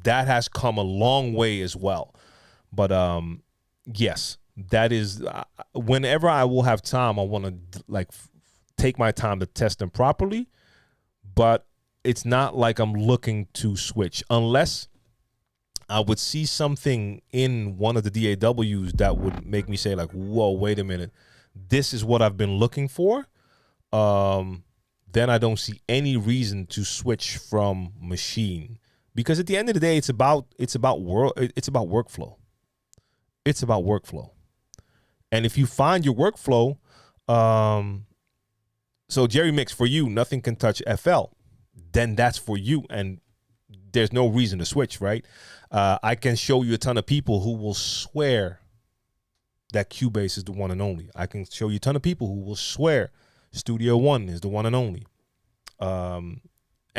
that has come a long way as well. But yes, that is whenever I will have time, I want to like take my time to test them properly. But it's not like I'm looking to switch unless I would see something in one of the DAWs that would make me say like, whoa, wait a minute, this is what I've been looking for. Then I don't see any reason to switch from Machine. Because at the end of the day, it's about workflow. It's about workflow. And if you find your workflow, So Jerry Mix, for you, nothing can touch FL. Then that's for you, and there's no reason to switch, right? I can show you a ton of people who will swear that Cubase is the one and only. I can show you a ton of people who will swear Studio One is the one and only, and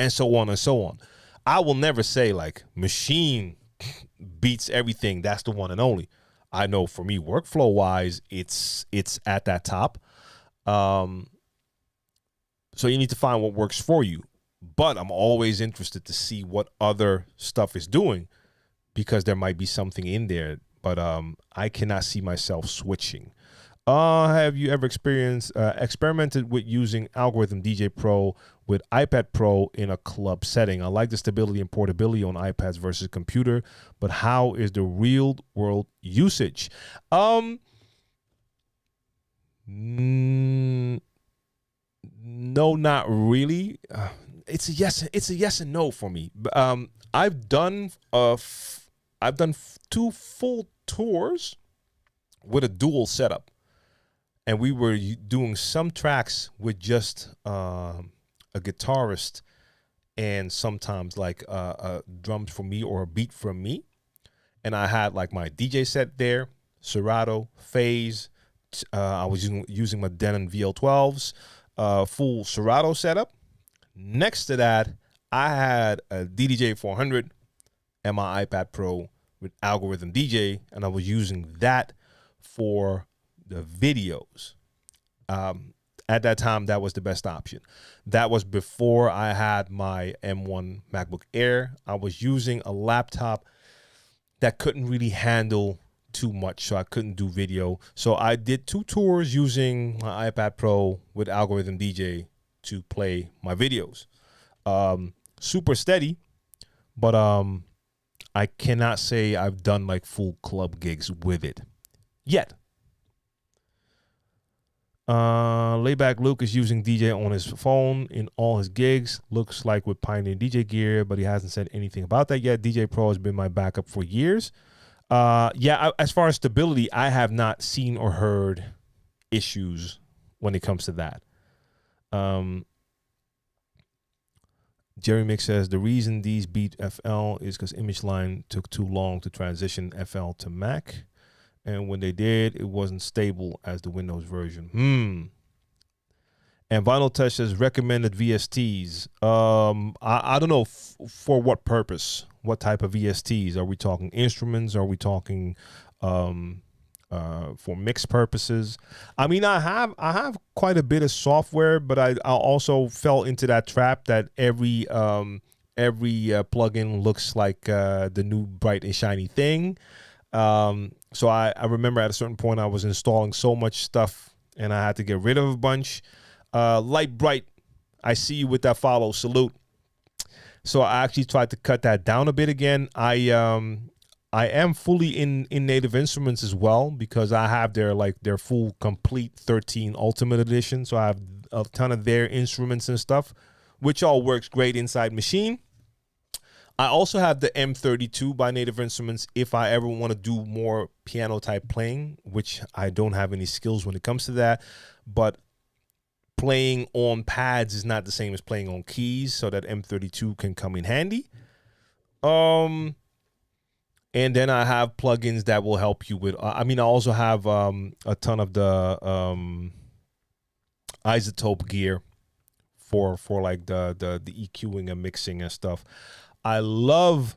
so on and so on. I will never say like Machine beats everything. That's the one and only. I know for me, workflow wise, it's at that top. So you need to find what works for you. But I'm always interested to see what other stuff is doing, because there might be something in there. But I cannot see myself switching. Have you ever experimented with using Algorithm DJ Pro with iPad Pro in a club setting? I like the stability and portability on iPads versus computer, but how is the real world usage? No, not really. It's a yes. It's a yes and no for me. I've done 2 full tours with a dual setup, and we were doing some tracks with just a guitarist, and sometimes like drums for me or a beat from me. And I had like my DJ set there, Serato, Phase. I was using my Denon VL12s, full Serato setup. Next to that, I had a DDJ 400 and my iPad Pro with Algorithm DJ, and I was using that for the videos. At that time, that was the best option. That was before I had my M1 MacBook Air. I was using a laptop that couldn't really handle too much, so I couldn't do video. So I did 2 tours using my iPad Pro with Algorithm DJ to play my videos. Super steady, but I cannot say I've done like full club gigs with it yet. Layback Luke is using DJ on his phone in all his gigs. Looks like with Pioneer DJ gear, but he hasn't said anything about that yet. DJ Pro has been my backup for years. As far as stability, I have not seen or heard issues when it comes to that. Jerry Mick says the reason these beat FL is because Image Line took too long to transition FL to Mac, and when they did, it wasn't stable as the Windows version. And Vinyl Touch says recommended VSTs. I don't know for what purpose. What type of VSTs? Are we talking instruments? Are we talking for mix purposes? I mean, I have quite a bit of software, but I also fell into that trap that every plugin looks like the new bright and shiny thing. So I remember at a certain point I was installing so much stuff and I had to get rid of a bunch. Light Bright, I see you with that follow. Salute. So I actually tried to cut that down a bit again. I am fully in Native Instruments as well, because I have their full complete 13 Ultimate Edition. So I have a ton of their instruments and stuff, which all works great inside Machine. I also have the M32 by Native Instruments if I ever want to do more piano type playing, which I don't have any skills when it comes to that. But playing on pads is not the same as playing on keys, so that M32 can come in handy. And then I have plugins that will help you with. I also have a ton of the isotope gear for like the EQing and mixing and stuff. I love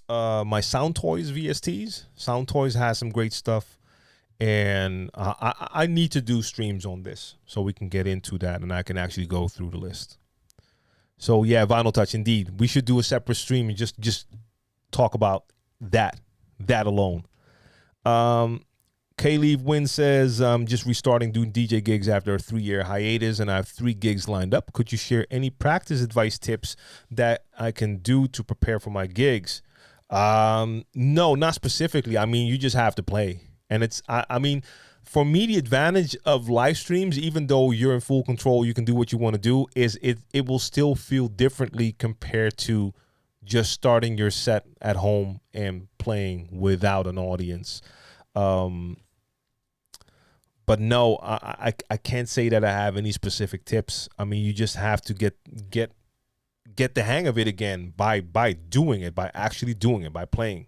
my Soundtoys VSTs. Soundtoys has some great stuff. And I need to do streams on this so we can get into that and I can actually go through the list. So yeah, Vinyl Touch, indeed. We should do a separate stream and just talk about that alone. K-Leave Win says, I'm just restarting doing DJ gigs after a 3-year hiatus and I have 3 gigs lined up. Could you share any practice advice tips that I can do to prepare for my gigs? No, not specifically. I mean, you just have to play. And it's, for me, the advantage of live streams, even though you're in full control, you can do what you want to do, is it will still feel differently compared to just starting your set at home and playing without an audience. But no, I can't say that I have any specific tips. I mean, you just have to get the hang of it again by doing it, by actually doing it, by playing.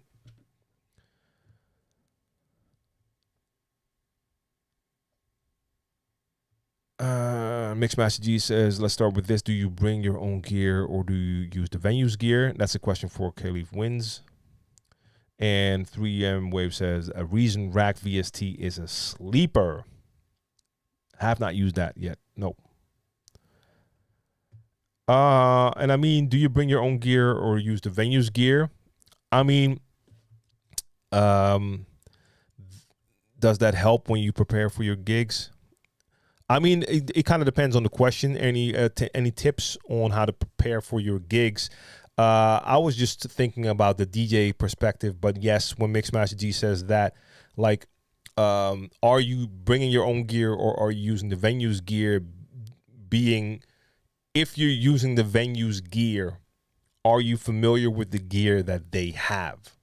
Mixmaster G says, let's start with this. Do you bring your own gear or do you use the venue's gear? That's a question for Khalif Wins. And 3M Wave says, a Reason Rack VST is a sleeper. I have not used that yet. Nope. And I mean, do you bring your own gear or use the venue's gear? I mean, does that help when you prepare for your gigs? I mean, it kind of depends on the question. Any tips on how to prepare for your gigs? I was just thinking about the DJ perspective, but yes, when Mixmaster G says that, like, are you bringing your own gear or are you using the venue's gear? Being, if you're using the venue's gear, are you familiar with the gear that they have?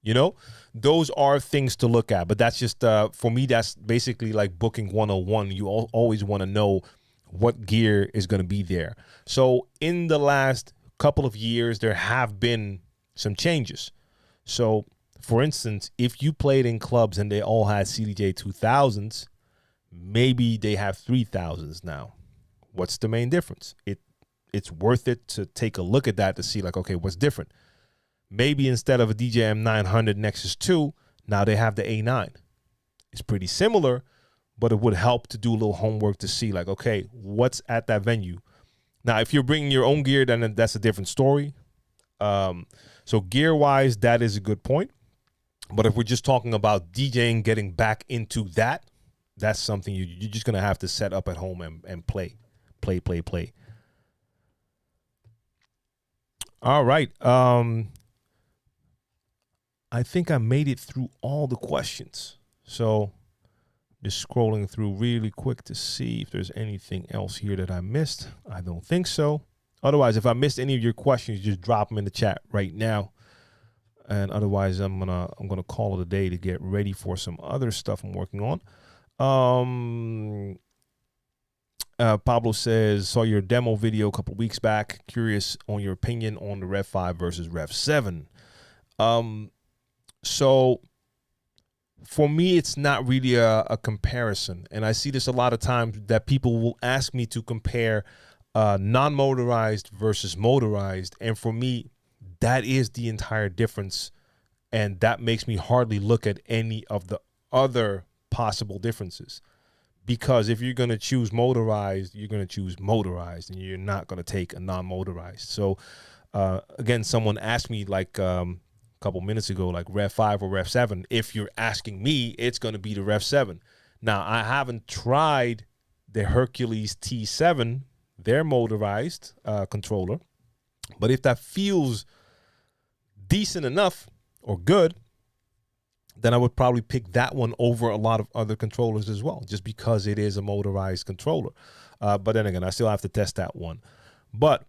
You know, those are things to look at. But that's just, for me, that's basically like booking 101. You always want to know what gear is going to be there. So in the last couple of years, there have been some changes. So, for instance, if you played in clubs and they all had CDJ 2000s, maybe they have 3000s now. What's the main difference? It's worth it to take a look at that to see, like, okay, what's different? Maybe instead of a DJM 900 Nexus 2, now they have the A9. It's pretty similar, but it would help to do a little homework to see, like, okay, what's at that venue? Now, if you're bringing your own gear, then that's a different story. So gear-wise, that is a good point. But if we're just talking about DJing, getting back into that, that's something you're just going to have to set up at home and play. All right. I think I made it through all the questions. So just scrolling through really quick to see if there's anything else here that I missed. I don't think so. Otherwise, if I missed any of your questions, just drop them in the chat right now. And otherwise, I'm gonna call it a day to get ready for some other stuff I'm working on. Pablo says, saw your demo video a couple weeks back. Curious on your opinion on the Rev 5 versus Rev 7. So for me, it's not really a comparison. And I see this a lot of times that people will ask me to compare non-motorized versus motorized. And for me, that is the entire difference. And that makes me hardly look at any of the other possible differences. Because if you're going to choose motorized, you're going to choose motorized, and you're not going to take a non-motorized. So, again, someone asked me like a couple minutes ago, like Rev 5 or Rev 7. If you're asking me, it's going to be the Rev 7. Now, I haven't tried the Hercules T7, their motorized controller. But if that feels decent enough or good, then I would probably pick that one over a lot of other controllers as well, just because it is a motorized controller. But then again, I still have to test that one. But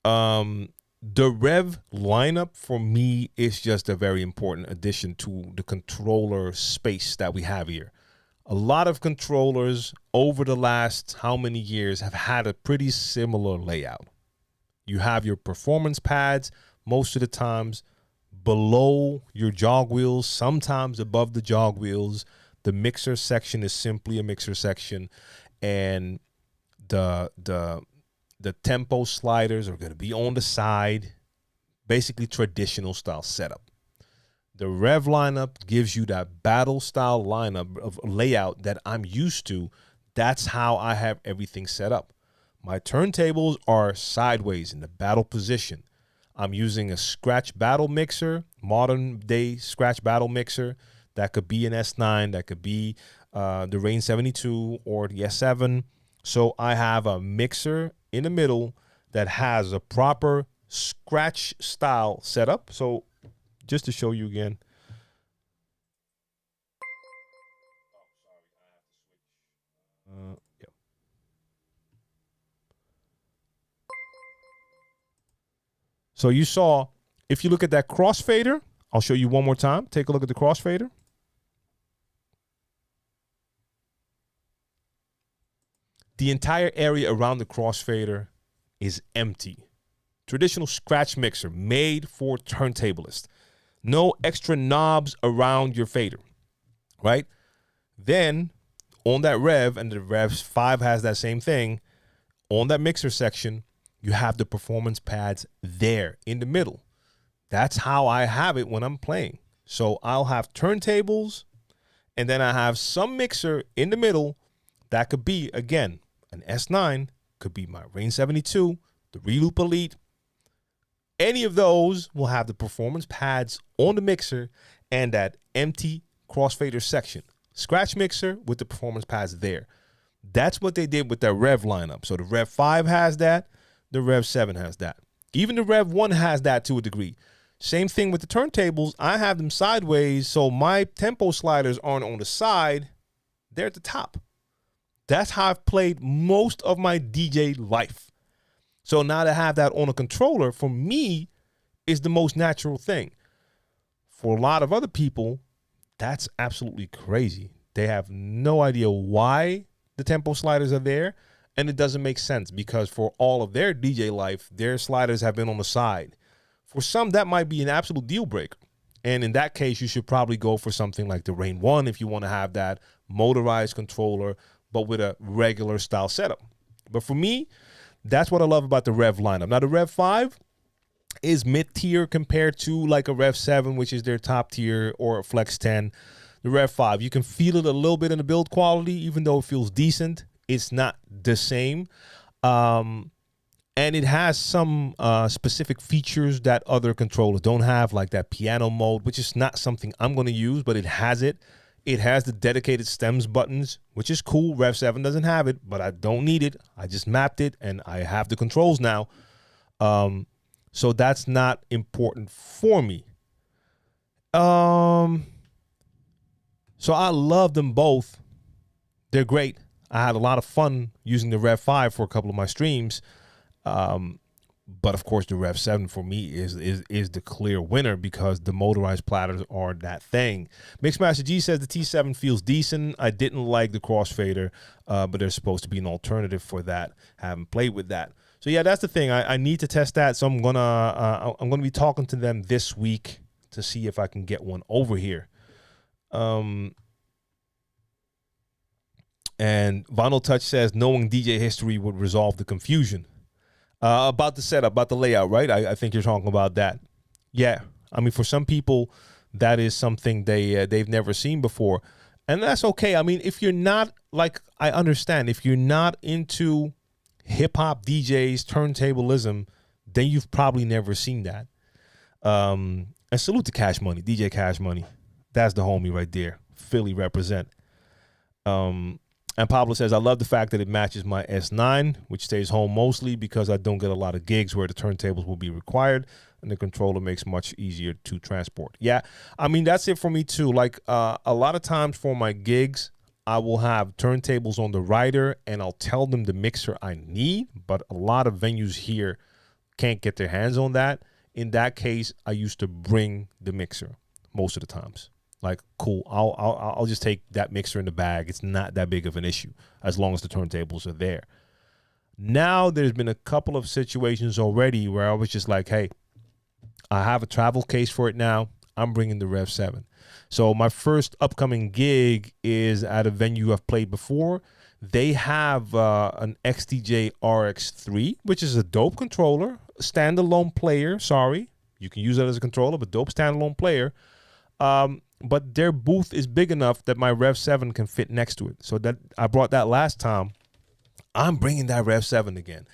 the Rev lineup for me is just a very important addition to the controller space that we have here. A lot of controllers over the last how many years have had a pretty similar layout. You have your performance pads most of the times below your jog wheels, sometimes above the jog wheels. The mixer section is simply a mixer section, and the tempo sliders are going to be on the side, basically traditional style setup. The Rev lineup gives you that battle style lineup of layout that I'm used to. That's how I have everything set up. My turntables are sideways in the battle position. I'm using a scratch battle mixer, modern day scratch battle mixer. That could be an S9, that could be the Rain 72 or the S7. So I have a mixer in the middle that has a proper scratch style setup. So just to show you again. Yeah. So you saw, if you look at that crossfader, I'll show you one more time. Take a look at the crossfader. The entire area around the crossfader is empty. Traditional scratch mixer made for turntablists. No extra knobs around your fader, right? Then on that rev, and the Rev 5 has that same thing, on that mixer section, you have the performance pads there in the middle. That's how I have it when I'm playing. So I'll have turntables, and then I have some mixer in the middle. That could be, again, an S9, could be my Rain 72, the Reloop Elite. Any of those will have the performance pads on the mixer and that empty crossfader section. Scratch mixer with the performance pads there. That's what they did with their Rev lineup. So the Rev 5 has that. The Rev 7 has that. Even the Rev 1 has that to a degree. Same thing with the turntables. I have them sideways, so my tempo sliders aren't on the side. They're at the top. That's how I've played most of my DJ life. So now to have that on a controller, for me, is the most natural thing. For a lot of other people, that's absolutely crazy. They have no idea why the tempo sliders are there, and it doesn't make sense because for all of their DJ life, their sliders have been on the side. For some, that might be an absolute deal breaker. And in that case, you should probably go for something like the Rain 1 if you want to have that motorized controller, but with a regular style setup. But for me, that's what I love about the Rev lineup. Now, the Rev 5 is mid-tier compared to like a Rev 7, which is their top tier, or a Flex 10. The Rev 5, you can feel it a little bit in the build quality, even though it feels decent. It's not the same. And it has some specific features that other controllers don't have, like that piano mode, which is not something I'm going to use, but it has it. It has the dedicated stems buttons, which is cool. Rev 7 doesn't have it, but I don't need it. I just mapped it, and I have the controls now. So that's not important for me. So I love them both. They're great. I had a lot of fun using the Rev 5 for a couple of my streams. But of course, the Rev 7 for me is the clear winner because the motorized platters are that thing. Mixmaster G says the T7 feels decent. I didn't like the crossfader, but there's supposed to be an alternative for that. Haven't played with that. So yeah, that's the thing. I need to test that. So I'm gonna be talking to them this week to see if I can get one over here. And Vinyl Touch says knowing DJ history would resolve the confusion. About the setup, about the layout, right? I think you're talking about that. Yeah, I mean, for some people, that is something they've never seen before, and that's okay. I mean, if you're not, like, I understand, if you're not into hip-hop DJs, turntablism, then you've probably never seen that. And salute to Cash Money, DJ Cash Money. That's the homie right there. Philly represent. And Pablo says, I love the fact that it matches my S9, which stays home mostly because I don't get a lot of gigs where the turntables will be required, and the controller makes much easier to transport. Yeah, I mean, that's it for me too. Like a lot of times for my gigs, I will have turntables on the rider, and I'll tell them the mixer I need, but a lot of venues here can't get their hands on that. In that case, I used to bring the mixer most of the times. Like, cool, I'll just take that mixer in the bag. It's not that big of an issue as long as the turntables are there. Now there's been a couple of situations already where I was just like, hey, I have a travel case for it now. I'm bringing the Rev 7. So my first upcoming gig is at a venue I've played before. They have an XTJ RX3, which is a dope controller, standalone player. Sorry, you can use that as a controller, but dope standalone player. But their booth is big enough that my Rev 7 can fit next to it. So that I brought that last time. I'm bringing that Rev 7 again.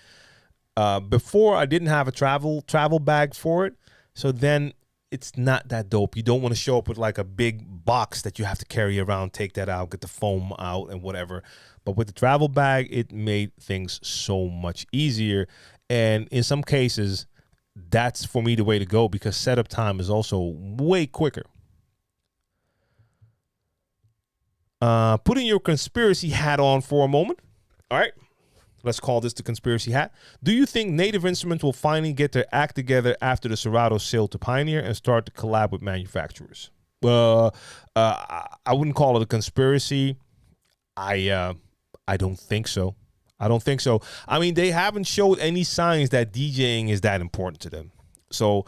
Before, I didn't have a travel bag for it. So then it's not that dope. You don't want to show up with like a big box that you have to carry around, take that out, get the foam out and whatever. But with the travel bag, it made things so much easier. And in some cases, that's for me the way to go because setup time is also way quicker. Putting your conspiracy hat on for a moment. All right, let's call this the conspiracy hat. Do you think Native Instruments will finally get their act together after the Serato sale to Pioneer and start to collab with manufacturers? I wouldn't call it a conspiracy. I don't think so. I don't think so. I mean, they haven't showed any signs that DJing is that important to them. So,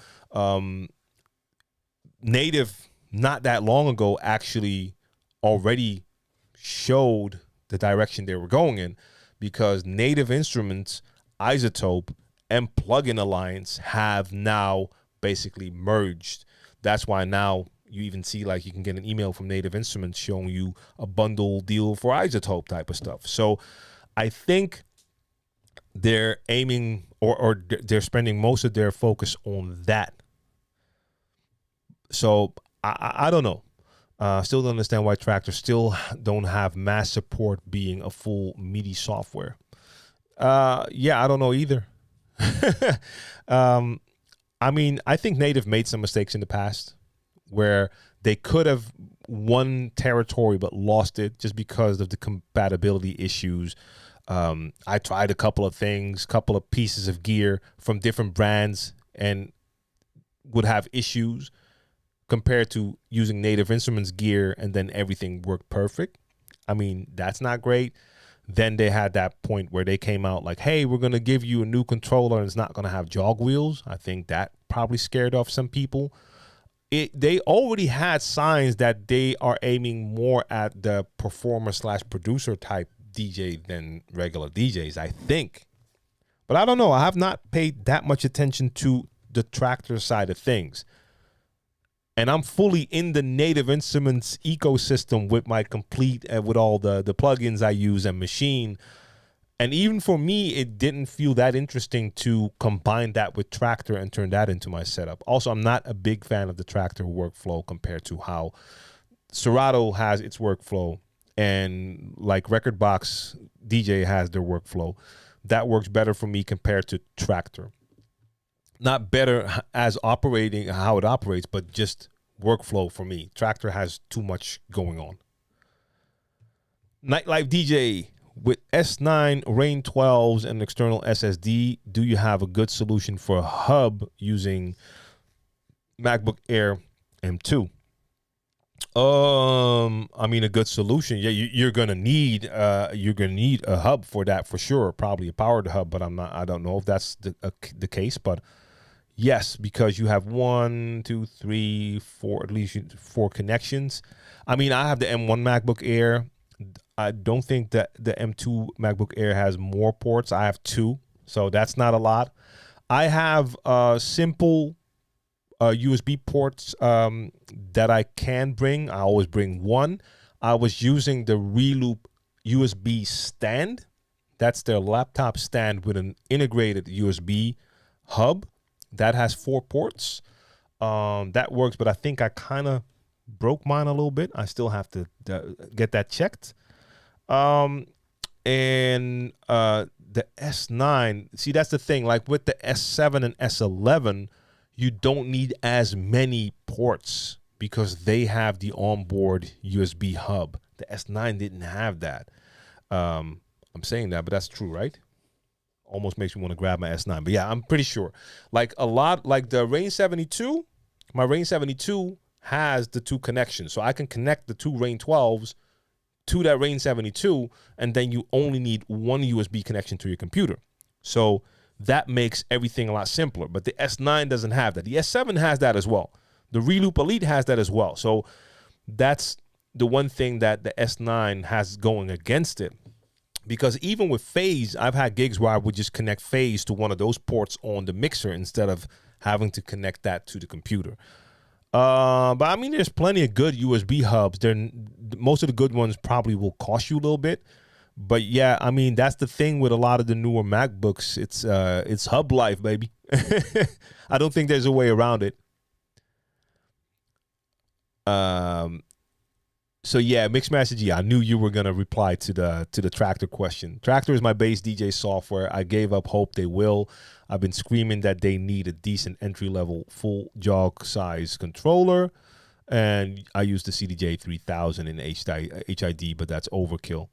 Native, not that long ago, actually already showed the direction they were going in, because Native Instruments, Isotope, and Plugin Alliance have now basically merged. That's why now you even see, like, you can get an email from Native Instruments showing you a bundle deal for Isotope type of stuff. So I think they're aiming, or they're spending most of their focus on that. So I don't know. Still don't understand why Traktor still don't have mass support being a full MIDI software. Yeah, I don't know either. I mean, I think Native made some mistakes in the past where they could have won territory but lost it just because of the compatibility issues. I tried a couple of things, couple of pieces of gear from different brands, and would have issues compared to using Native Instruments gear and then everything worked perfect. I mean, that's not great. Then they had that point where they came out like, hey, we're going to give you a new controller and it's not going to have jog wheels. I think that probably scared off some people. They already had signs that they are aiming more at the performer/producer type DJ than regular DJs, I think. But I don't know. I have not paid that much attention to the Traktor side of things. And I'm fully in the Native Instruments ecosystem with my complete, with all the plugins I use and machine. And even for me, it didn't feel that interesting to combine that with Traktor and turn that into my setup. Also, I'm not a big fan of the Traktor workflow compared to how Serato has its workflow, and like Rekordbox DJ has their workflow. That works better for me compared to Traktor. Not better as operating, how it operates, but just workflow for me. Traktor has too much going on. Nightlife DJ, with S9, Rain 12s, and external SSD, do you have a good solution for a hub using MacBook Air M2? I mean, a good solution. Yeah, you're gonna need a hub for that for sure. Probably a powered hub, but I don't know if that's the case. But yes, because you have 1, 2, 3, 4, at least 4 connections. I mean, I have the M1 MacBook Air. I don't think that the M2 MacBook Air has more ports. I have 2, so that's not a lot. I have simple USB ports that I can bring. I always bring 1. I was using the Reloop USB stand. That's their laptop stand with an integrated USB hub that has 4 ports. That works, but I think I kind of broke mine a little bit. I still have to get that checked. And the S9, see, that's the thing. Like with the S7 and S11, you don't need as many ports because they have the onboard USB hub. The S9 didn't have that. I'm saying that, but that's true, right? Almost makes me want to grab my S9. But yeah, I'm pretty sure. Like a lot, like the Rain 72, my Rain 72 has the 2 connections. So I can connect the 2 Rain 12s to that Rain 72, and then you only need 1 USB connection to your computer. So that makes everything a lot simpler. But the S9 doesn't have that. The S7 has that as well. The Reloop Elite has that as well. So that's the one thing that the S9 has going against it. Because even with Phase, I've had gigs where I would just connect Phase to one of those ports on the mixer instead of having to connect that to the computer. But I mean, there's plenty of good USB hubs. Most of the good ones probably will cost you a little bit. But yeah, I mean, that's the thing with a lot of the newer MacBooks. It's hub life, baby. I don't think there's a way around it. So yeah, Mixmaster G, I knew you were gonna reply to the Traktor question. Traktor is my bass DJ software. I gave up hope they will. I've been screaming that they need a decent entry level full jog size controller, and I use the CDJ 3000 in HID, but that's overkill.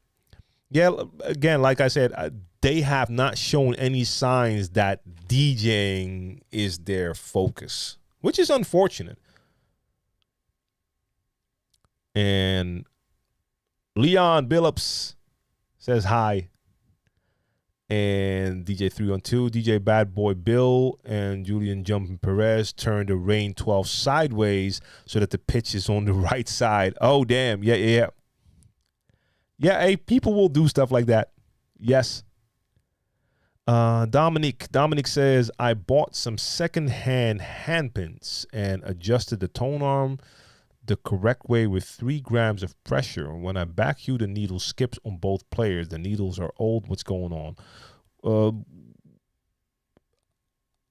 Yeah, again, like I said, they have not shown any signs that DJing is their focus, which is unfortunate. And Leon Billups says hi. And DJ 312, DJ Bad Boy Bill and Julian Jumping Perez turned the Rain 12 sideways so that the pitch is on the right side. Oh, damn. Yeah. Hey, people will do stuff like that. Yes. Dominic says, I bought some secondhand handpins and adjusted the tone arm the correct way with 3 grams of pressure. When I back the needle skips on both players. The needles are old. What's going on?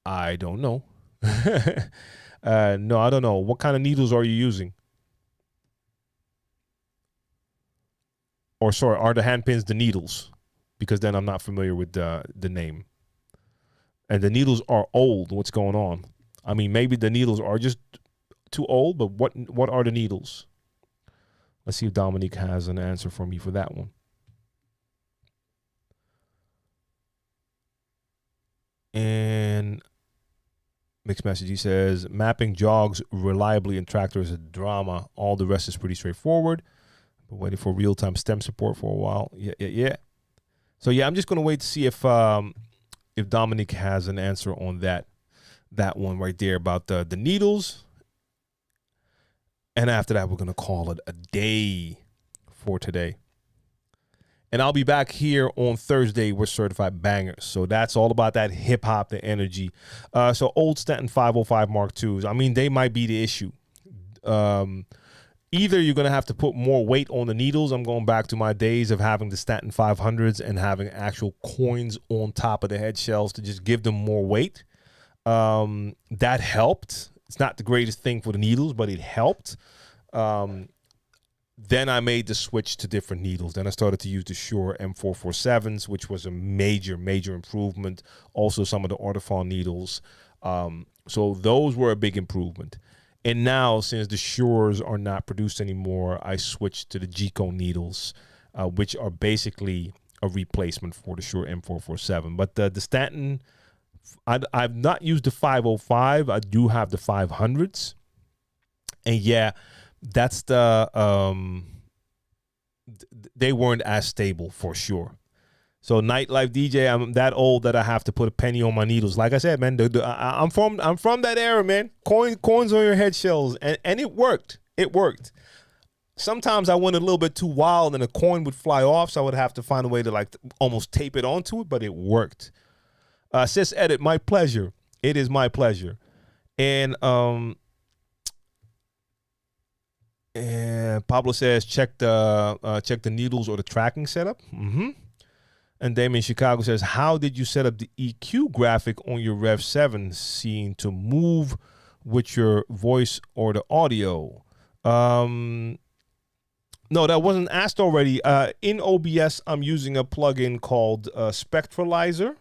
I don't know. No, I don't know. What kind of needles are you using? Or sorry, are the handpins the needles? Because then I'm not familiar with the name. And the needles are old. What's going on? I mean, maybe the needles are just too old, but what are the needles? Let's see if Dominique has an answer for me for that one. And mixed message, he says, mapping jogs reliably in tractor is a drama. All the rest is pretty straightforward. But waiting for real-time stem support for a while. Yeah. So yeah, I'm just gonna wait to see if Dominique has an answer on that one right there about the needles. And after that, we're going to call it a day for today. And I'll be back here on Thursday with Certified Bangers. So that's all about that hip-hop, the energy. So old Stanton 505 Mark IIs, I mean, they might be the issue. Either you're going to have to put more weight on the needles. I'm going back to my days of having the Stanton 500s and having actual coins on top of the head shells to just give them more weight. That helped. It's not the greatest thing for the needles, but it helped. Then I made the switch to different needles. Then I started to use the Shure M447s, which was a major improvement. Also, some of the Artefon needles. So those were a big improvement. And now, since the Shures are not produced anymore, I switched to the Gico needles, which are basically a replacement for the Shure M447. But the Stanton, I've not used the 505. I do have the 500s. And yeah, that's they weren't as stable for sure. So nightlife DJ, I'm that old that I have to put a penny on my needles. Like I said, man, I'm from that era, man. Coins on your head shells, and it worked. It worked. Sometimes I went a little bit too wild, and a coin would fly off, so I would have to find a way to almost tape it onto it, but it worked. Sis Edit, my pleasure. It is my pleasure. And Pablo says check the needles or the tracking setup. And Damien Chicago says, how did you set up the EQ graphic on your Rev 7 scene to move with your voice or the audio? No, that wasn't asked already. In OBS, I'm using a plugin called Spectralizer.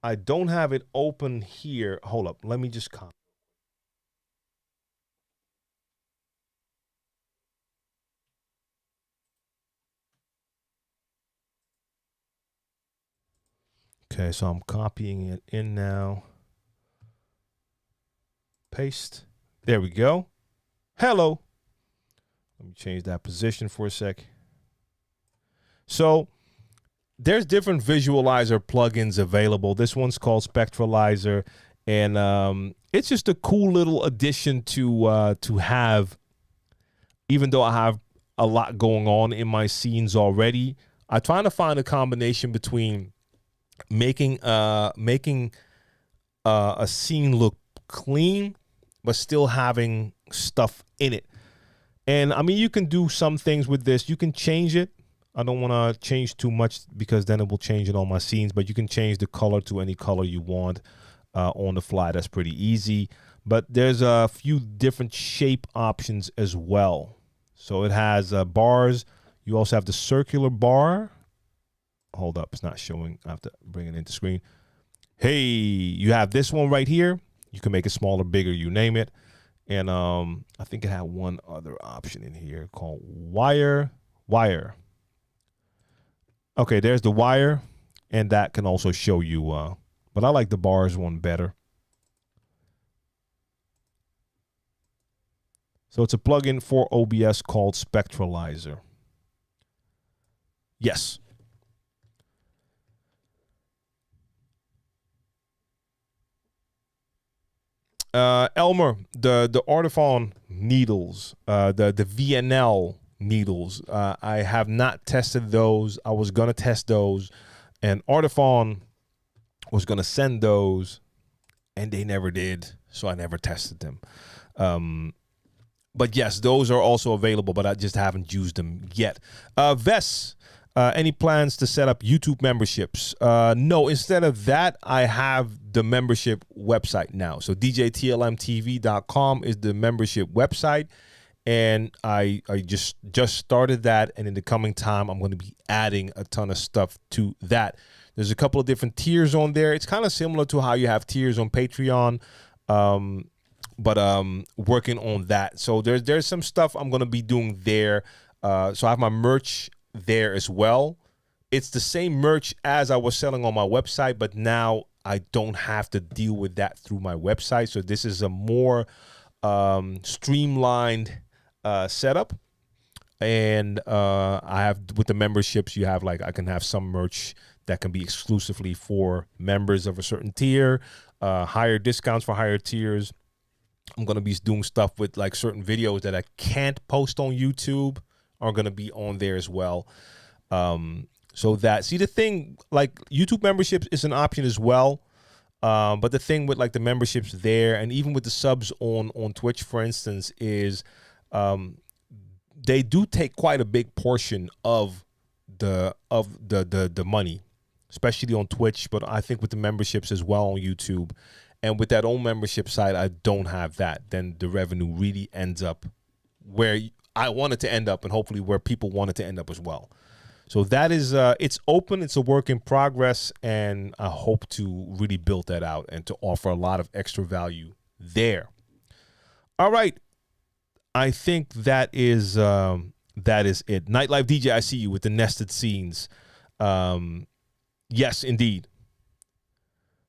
I don't have it open here. Hold up. Let me just copy. Okay, so I'm copying it in now. Paste. There we go. Hello. Let me change that position for a sec. So there's different visualizer plugins available. This one's called Spectralizer, and it's just a cool little addition to have. Even though I have a lot going on in my scenes already, I'm trying to find a combination between making a scene look clean but still having stuff in it. And I mean, you can do some things with this. You can change it. I don't want to change too much because then it will change in all my scenes, but you can change the color to any color you want on the fly. That's pretty easy. But there's a few different shape options as well. So it has bars. You also have the circular bar. Hold up, it's not showing. I have to bring it into screen. Hey, you have this one right here. You can make it smaller, bigger, you name it. And I think it had one other option in here called wire. Okay, there's the wire, and that can also show you. But I like the bars one better. So it's a plugin for OBS called Spectralizer. Yes. Elmer, the Artifon needles, the VNL needles. I have not tested those. I was gonna test those, and Artifon was gonna send those, and they never did, so I never tested them. But yes, those are also available, but I just haven't used them yet. Vess, any plans to set up YouTube memberships? No, instead of that, I have the membership website now. So DJTLMTV.com is the membership website. And I just started that. And in the coming time, I'm going to be adding a ton of stuff to that. There's a couple of different tiers on there. It's kind of similar to how you have tiers on Patreon. But working on that. So there's some stuff I'm going to be doing there. So I have my merch there as well. It's the same merch as I was selling on my website, but now I don't have to deal with that through my website. So this is a more streamlined setup. And I have, with the memberships, you have like, I can have some merch that can be exclusively for members of a certain tier, higher discounts for higher tiers. I'm going to be doing stuff with like certain videos that I can't post on YouTube are going to be on there as well. So that, see, the thing, like YouTube memberships is an option as well. But the thing with like the memberships there, and even with the subs on Twitch, for instance, is they do take quite a big portion of the money, especially on Twitch, but I think with the memberships as well on YouTube. And with that own membership side, I don't have that. Then the revenue really ends up where I want it to end up, and hopefully where people want it to end up as well. So that is, it's open. It's a work in progress, and I hope to really build that out and to offer a lot of extra value there. All right. I think that is it. Nightlife DJ, I see you with the nested scenes. Yes, indeed.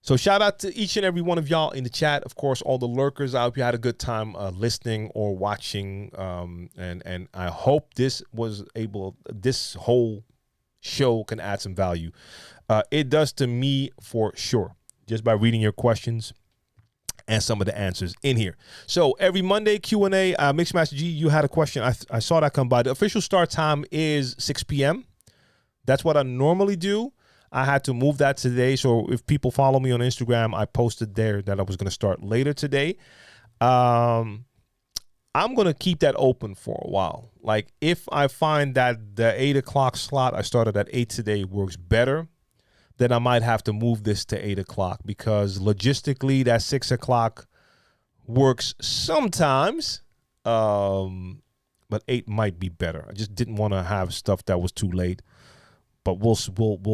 So shout out to each and every one of y'all in the chat. Of course, all the lurkers. I hope you had a good time listening or watching. And I hope this whole show can add some value. It does to me for sure, just by reading your questions and some of the answers in here. So every Monday Q&A, Mixmaster G, you had a question. I saw that come by. The official start time is 6 p.m. That's what I normally do. I had to move that today. So if people follow me on Instagram, I posted there that I was going to start later today. I'm going to keep that open for a while. Like if I find that the 8 o'clock slot I started at 8 today works better, then I might have to move this to 8 o'clock, because logistically that 6 o'clock works sometimes. But 8 might be better. I just didn't want to have stuff that was too late. But we'll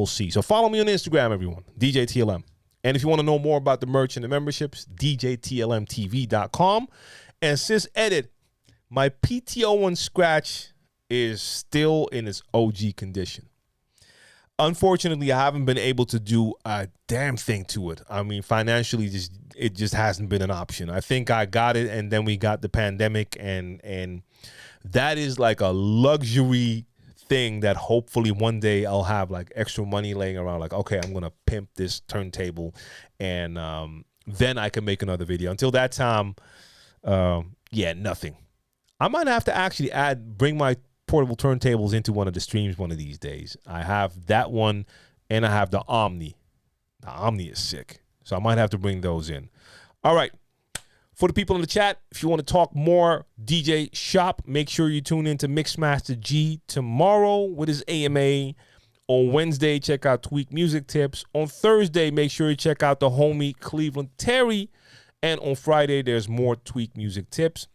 see. So follow me on Instagram, everyone, DJ TLM. And if you want to know more about the merch and the memberships, DJTLMTV.com. And since edit, my PTO1 scratch is still in its OG condition. Unfortunately, I haven't been able to do a damn thing to it. I mean, financially, it just hasn't been an option. I think I got it, and then we got the pandemic, and that is like a luxury thing that hopefully one day I'll have like extra money laying around, like, okay, I'm gonna pimp this turntable, and then I can make another video. Until that time, nothing. I might have to actually bring my portable turntables into one of the streams one of these days. I have that one, and I have the Omni. The Omni is sick, so I might have to bring those in. All right. For the people in the chat, if you want to talk more DJ Shop, make sure you tune in to Mixmaster G tomorrow with his AMA. On Wednesday, check out Tweak Music Tips. On Thursday, make sure you check out the homie Cleveland Terry. And on Friday, there's more Tweak Music Tips.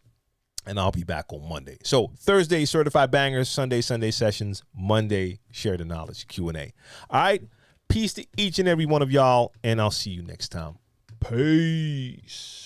And I'll be back on Monday. So Thursday, Certified Bangers. Sunday Sessions. Monday, Share the Knowledge Q&A. All right. Peace to each and every one of y'all. And I'll see you next time. Peace.